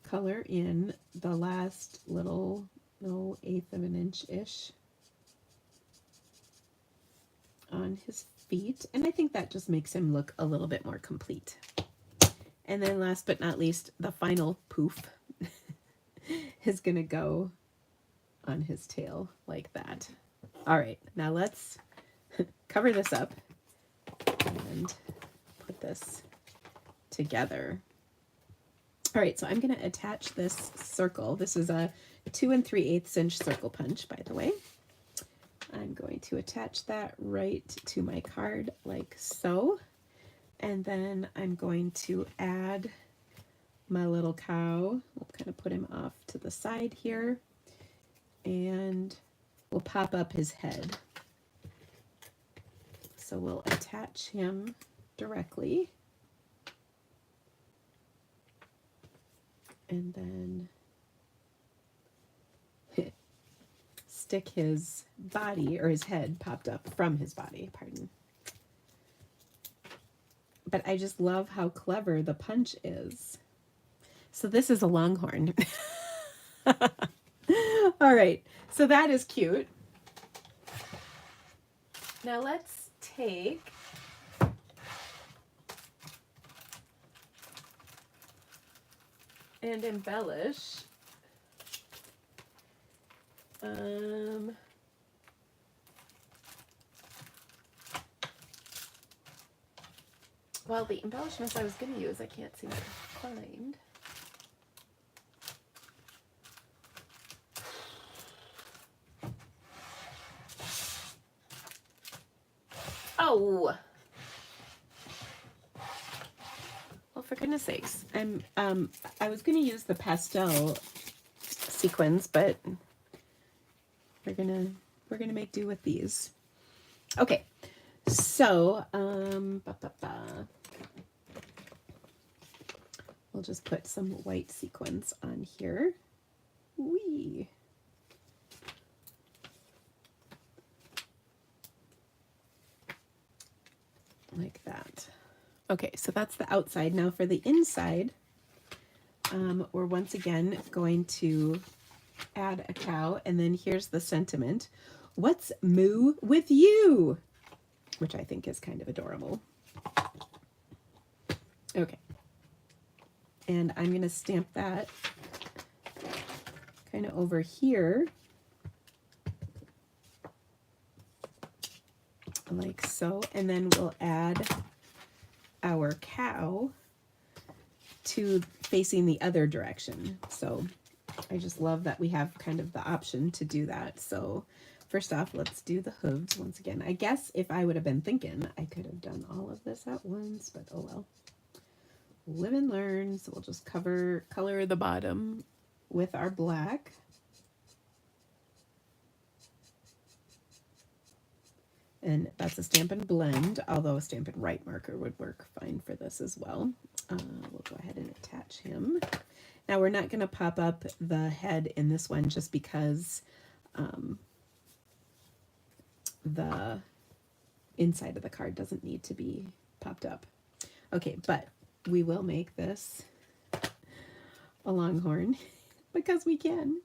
color in the last little, 1/8 of an inch-ish on his feet, and I think that just makes him look a little bit more complete. And then last but not least, the final poof is going to go on his tail like that. All right, now let's cover this up and put this together. All right, so I'm going to attach this circle. This is a 2 3/8 inch circle punch, by the way. I'm going to attach that right to my card like so. And then I'm going to add my little cow. We'll kind of put him off to the side here. And we'll pop up his head. So we'll attach him directly. And then stick his body, or his head popped up from his body, pardon. But I just love how clever the punch is. So this is a longhorn. All right, so that is cute. Now let's take and embellish well, the embellishments I was going to use, I can't seem to find. Oh! Well, for goodness sakes, I was going to use the pastel sequins, but we're gonna make do with these. Okay, so we'll just put some white sequins on here. Wee. Like that. Okay, so that's the outside. Now for the inside, we're once again going to add a cow, and then here's the sentiment. What's moo with you? Which I think is kind of adorable. Okay. And I'm going to stamp that kind of over here. Like so. And then we'll add our cow to facing the other direction. So I just love that we have kind of the option to do that. So first off, let's do the hooves once again. I guess if I would have been thinking, I could have done all of this at once, but oh well. Live and learn. So we'll just color the bottom with our black. And that's a Stampin' Blend, although a Stampin' Write marker would work fine for this as well. We'll go ahead and attach him. Now we're not going to pop up the head in this one just because the inside of the card doesn't need to be popped up. Okay, but we will make this a longhorn because we can.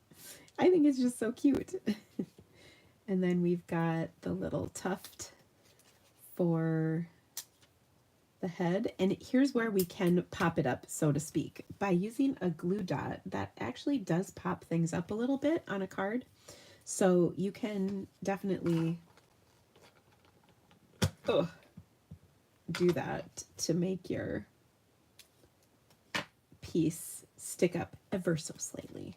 I think it's just so cute. And then we've got the little tuft for the head. And here's where we can pop it up, so to speak. By using a glue dot, that actually does pop things up a little bit on a card. So you can definitely do that to make your piece stick up ever so slightly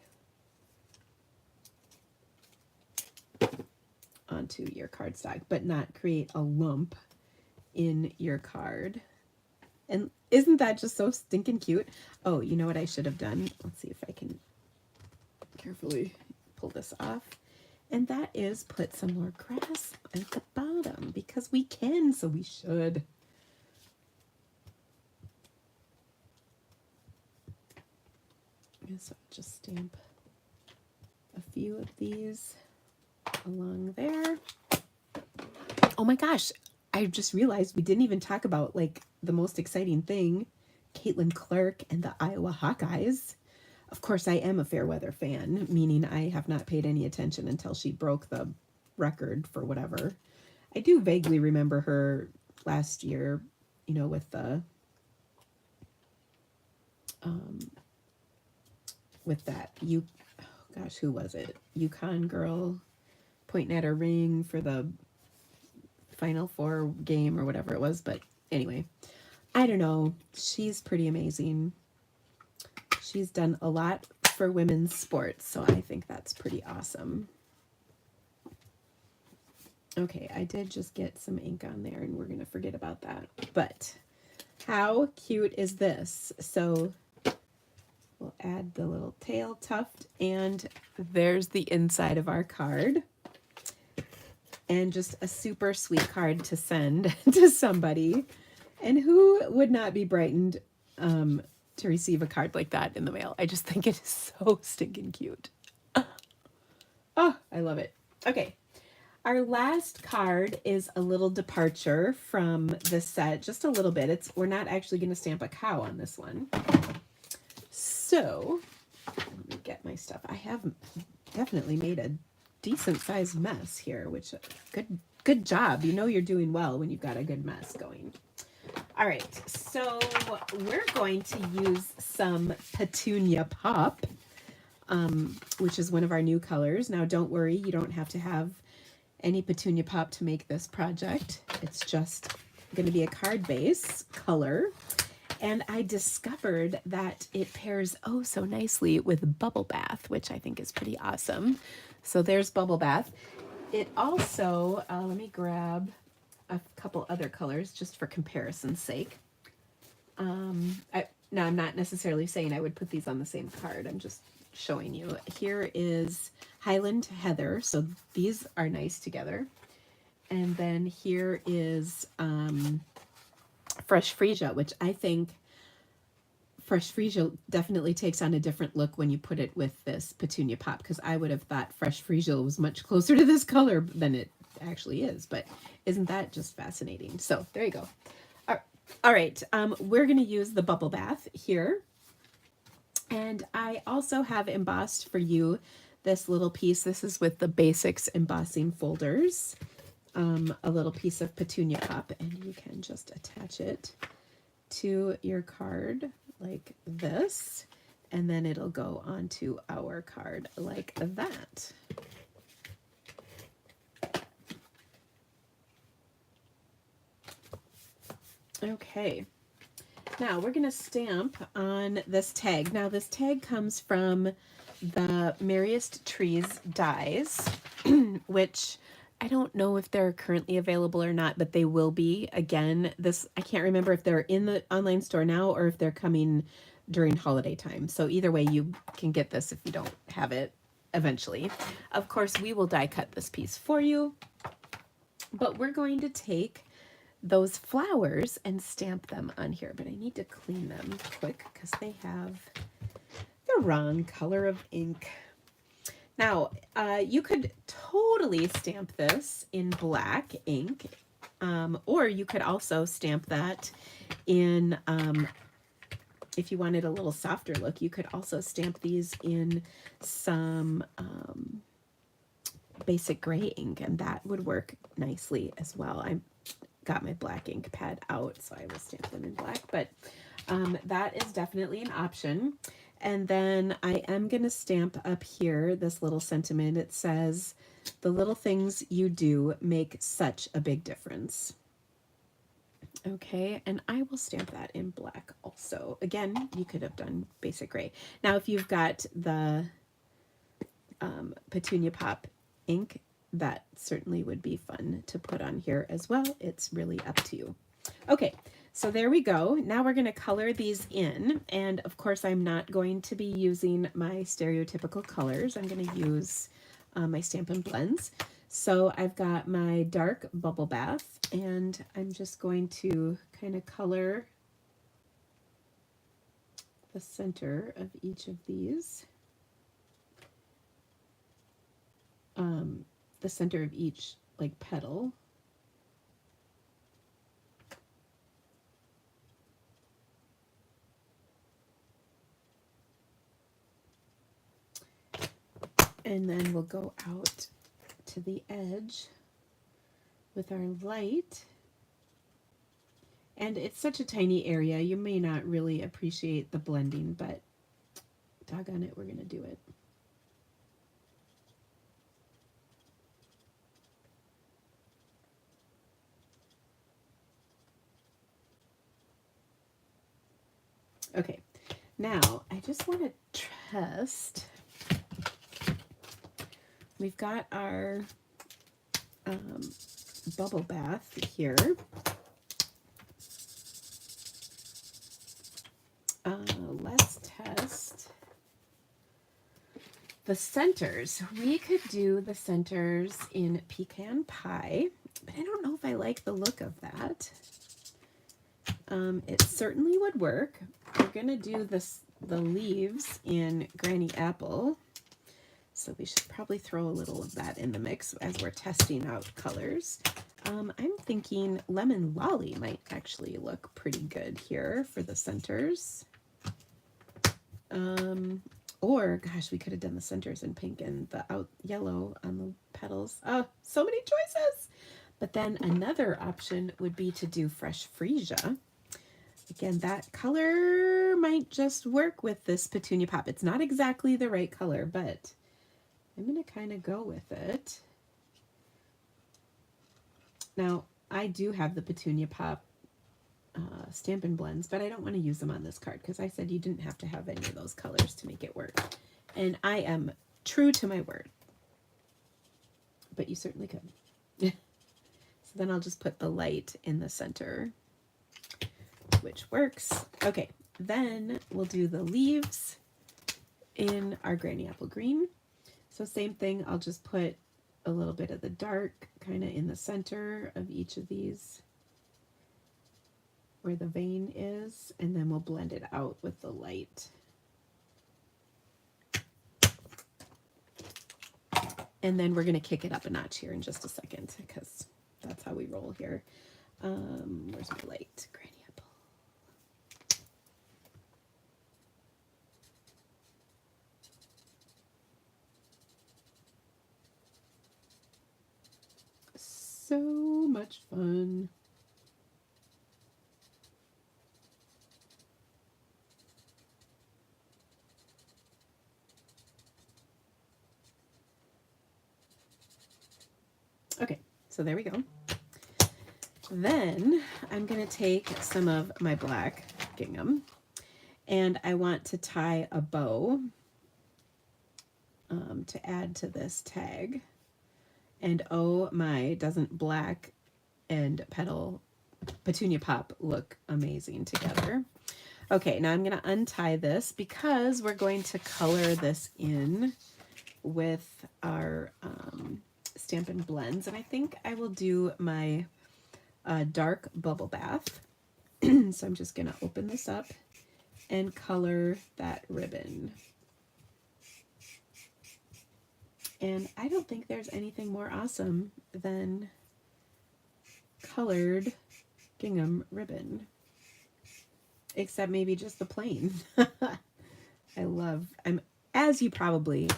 onto your cardstock, but not create a lump in your card. And isn't that just so stinking cute? Oh, you know what I should have done? Let's see if I can carefully pull this off. And that is put some more grass at the bottom because we can, so we should. So just stamp a few of these along there. Oh my gosh, I just realized we didn't even talk about like the most exciting thing, Caitlin Clark and the Iowa Hawkeyes. Of course, I am a Fairweather fan, meaning I have not paid any attention until she broke the record for whatever. I do vaguely remember her last year, you know, with the with that gosh, who was it? Yukon girl pointing at her ring for the Final Four game or whatever it was. But anyway, I don't know. She's pretty amazing. She's done a lot for women's sports, so I think that's pretty awesome. Okay, I did just get some ink on there, and we're going to forget about that. But how cute is this? So we'll add the little tail tuft, and there's the inside of our card. And just a super sweet card to send to somebody. And who would not be brightened to receive a card like that in the mail? I just think it is so stinking cute. Oh, I love it. Okay. Our last card is a little departure from this set, just a little bit. We're not actually going to stamp a cow on this one. So, let me get my stuff. I have definitely made a decent sized mess here, which good job. You know you're doing well when you've got a good mess going. All right, so we're going to use some Petunia Pop, which is one of our new colors. Now, don't worry, you don't have to have any Petunia Pop to make this project. It's just going to be a card base color. And I discovered that it pairs oh so nicely with Bubble Bath, which I think is pretty awesome. So there's Bubble Bath. It also, let me grab a couple other colors just for comparison's sake. Now, I'm not necessarily saying I would put these on the same card. I'm just showing you. Here is Highland Heather. So these are nice together. And then here is Fresh Freesia, which I think Fresh Freesia definitely takes on a different look when you put it with this Petunia Pop, because I would have thought Fresh Freesia was much closer to this color than it actually is. But isn't that just fascinating? So there you go. All right, we're going to use the Bubble Bath here. And I also have embossed for you this little piece. This is with the Basics embossing folders. A little piece of Petunia Pop, and you can just attach it to your card like this, and then it'll go onto our card like that. Okay, now we're going to stamp on this tag. Now this tag comes from the Merriest Trees dies, which I don't know if they're currently available or not, but they will be. Again, this, I can't remember if they're in the online store now or if they're coming during holiday time. So either way, you can get this if you don't have it eventually. Of course, we will die cut this piece for you, but we're going to take those flowers and stamp them on here. But I need to clean them quick because they have the wrong color of ink. Now, you could totally stamp this in black ink, or you could also stamp that in, if you wanted a little softer look, you could also stamp these in some basic gray ink, and that would work nicely as well. I got my black ink pad out, so I will stamp them in black, but that is definitely an option. And then I am going to stamp up here this little sentiment. It says, "The little things you do make such a big difference." Okay, and I will stamp that in black also. Again, you could have done basic gray. Now, if you've got the Petunia Pop ink, that certainly would be fun to put on here as well. It's really up to you. Okay, so there we go. Now we're going to color these in, and of course I'm not going to be using my stereotypical colors. I'm going to use my Stampin' Blends. So I've got my dark Bubble Bath, and I'm just going to kind of color the center of each of these. The center of each like petal. And then we'll go out to the edge with our light. And it's such a tiny area, you may not really appreciate the blending, but doggone it, we're going to do it. Okay, now I just want to test. We've got our bubble bath here. Let's test the centers. We could do the centers in pecan pie, but I don't know if I like the look of that. It certainly would work. We're gonna do the leaves in granny apple, so we should probably throw a little of that in the mix as we're testing out colors. I'm thinking lemon lolly might actually look pretty good here for the centers. Or gosh, we could have done the centers in pink and the out yellow on the petals. Oh, so many choices. But then another option would be to do fresh freesia. Again, that color might just work with this petunia pop. It's not exactly the right color, but I'm going to kind of go with it. Now, I do have the petunia pop Stampin' Blends, but I don't want to use them on this card because I said you didn't have to have any of those colors to make it work. And I am true to my word. But you certainly could. So then I'll just put the light in the center, which works. Okay, then we'll do the leaves in our granny apple green. So same thing, I'll just put a little bit of the dark kind of in the center of each of these where the vein is, and then we'll blend it out with the light. And then we're going to kick it up a notch here in just a second because that's how we roll here. Where's my light? Granny apple. So much fun. Okay, so there we go. Then I'm going to take some of my black gingham and I want to tie a bow to add to this tag. And oh my, doesn't black and petunia pop look amazing together. Okay, now I'm going to untie this because we're going to color this in with our Stampin' Blends, and I think I will do my dark bubble bath. So I'm just going to open this up and color that ribbon. And I don't think there's anything more awesome than colored gingham ribbon, except maybe just the plain. As you probably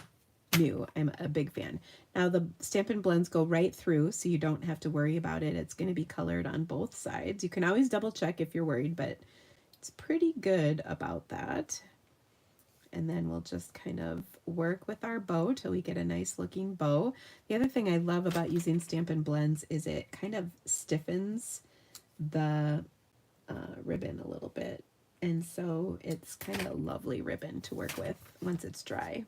knew, I'm a big fan. Now the Stampin' Blends go right through, so you don't have to worry about it. It's going to be colored on both sides. You can always double check if you're worried, but it's pretty good about that. And then we'll just kind of work with our bow till we get a nice looking bow. The other thing I love about using Stampin' Blends is it kind of stiffens the ribbon a little bit. And so it's kind of a lovely ribbon to work with once it's dry.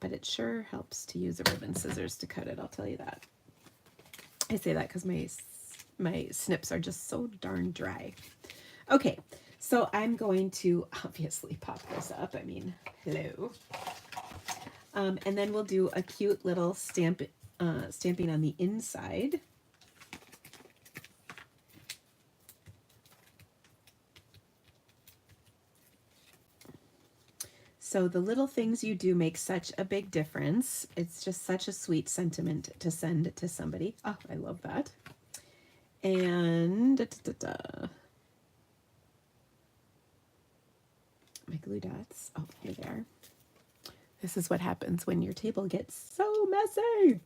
But it sure helps to use a ribbon scissors to cut it, I'll tell you that. I say that because my snips are just so darn dry. Okay, so I'm going to obviously pop this up. I mean, hello. And then we'll do a cute little stamping on the inside. So the little things you do make such a big difference. It's just such a sweet sentiment to send to somebody. Oh, I love that. And my glue dots. Oh, here they are. This is what happens when your table gets so messy.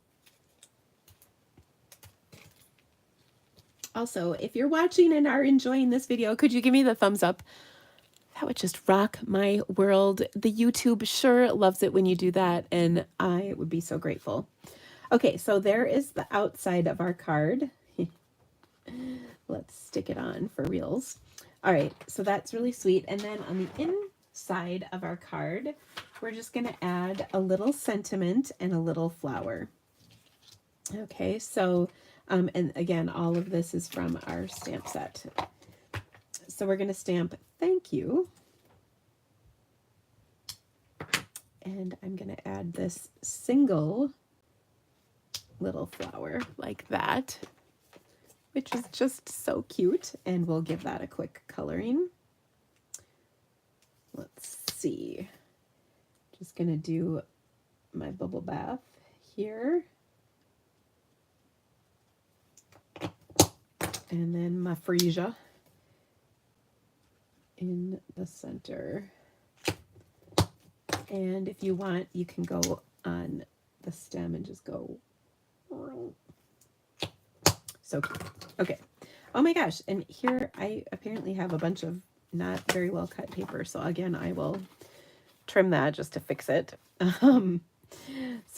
Also, if you're watching and are enjoying this video, could you give me the thumbs up? That would just rock my world. The YouTube sure loves it when you do that, and I would be so grateful. Okay, so there is the outside of our card. Let's stick it on for reals. All right, so that's really sweet. And then on the inside of our card, we're just going to add a little sentiment and a little flower. Okay, so, and again, all of this is from our stamp set. So we're going to stamp thank you. And I'm going to add this single little flower like that, which is just so cute. And we'll give that a quick coloring. Let's see. Just going to do my bubble bath here. And then my freesia in the center. And if you want, you can go on the stem and just go. So cute. Okay. Oh my gosh. And here I apparently have a bunch of not very well cut paper. So again, I will trim that just to fix it. So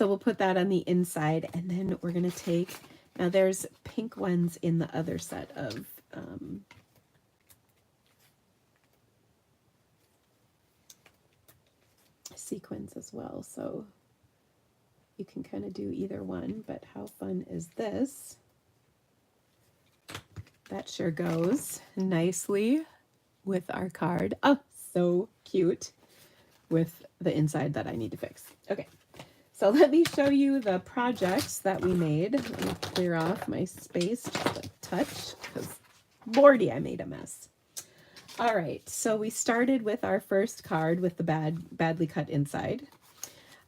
we'll put that on the inside, and then we're going to take, now there's pink ones in the other set of sequins as well. So you can kind of do either one, but how fun is this? That sure goes nicely with our card. Oh, so cute with the inside that I need to fix. Okay, so let me show you the projects that we made. Let me clear off my space just a touch because lordy, I made a mess. All right, so we started with our first card with the badly cut inside.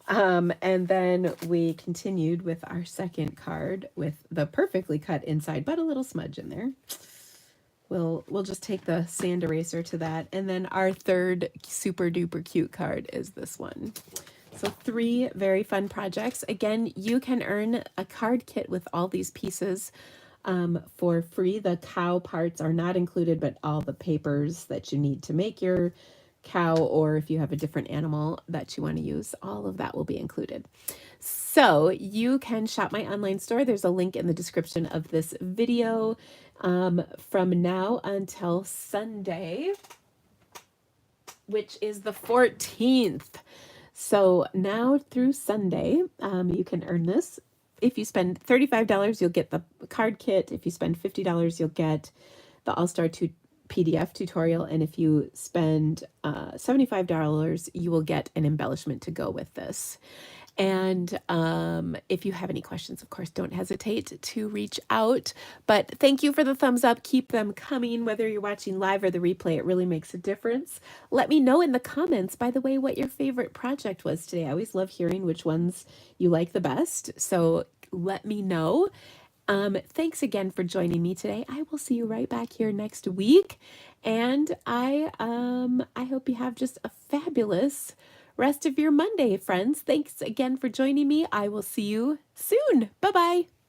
And then we continued with our second card with the perfectly cut inside, but a little smudge in there. We'll just take the sand eraser to that. And then our third super duper cute card is this one. So 3 very fun projects. Again, you can earn a card kit with all these pieces for free. The cow parts are not included, but all the papers that you need to make your cow, or if you have a different animal that you want to use, all of that will be included. So you can shop my online store. There's a link in the description of this video. From now until Sunday, which is the 14th. So now through Sunday, you can earn this. If you spend $35, you'll get the card kit. If you spend $50, you'll get the All-Star PDF tutorial. And if you spend $75, you will get an embellishment to go with this. And if you have any questions, of course, don't hesitate to reach out. But thank you for the thumbs up. Keep them coming, whether you're watching live or the replay. It really makes a difference. Let me know in the comments, by the way, what your favorite project was today. I always love hearing which ones you like the best. So let me know. Thanks again for joining me today. I will see you right back here next week. And I hope you have just a fabulous rest of your Monday, friends. Thanks again for joining me. I will see you soon. Bye-bye.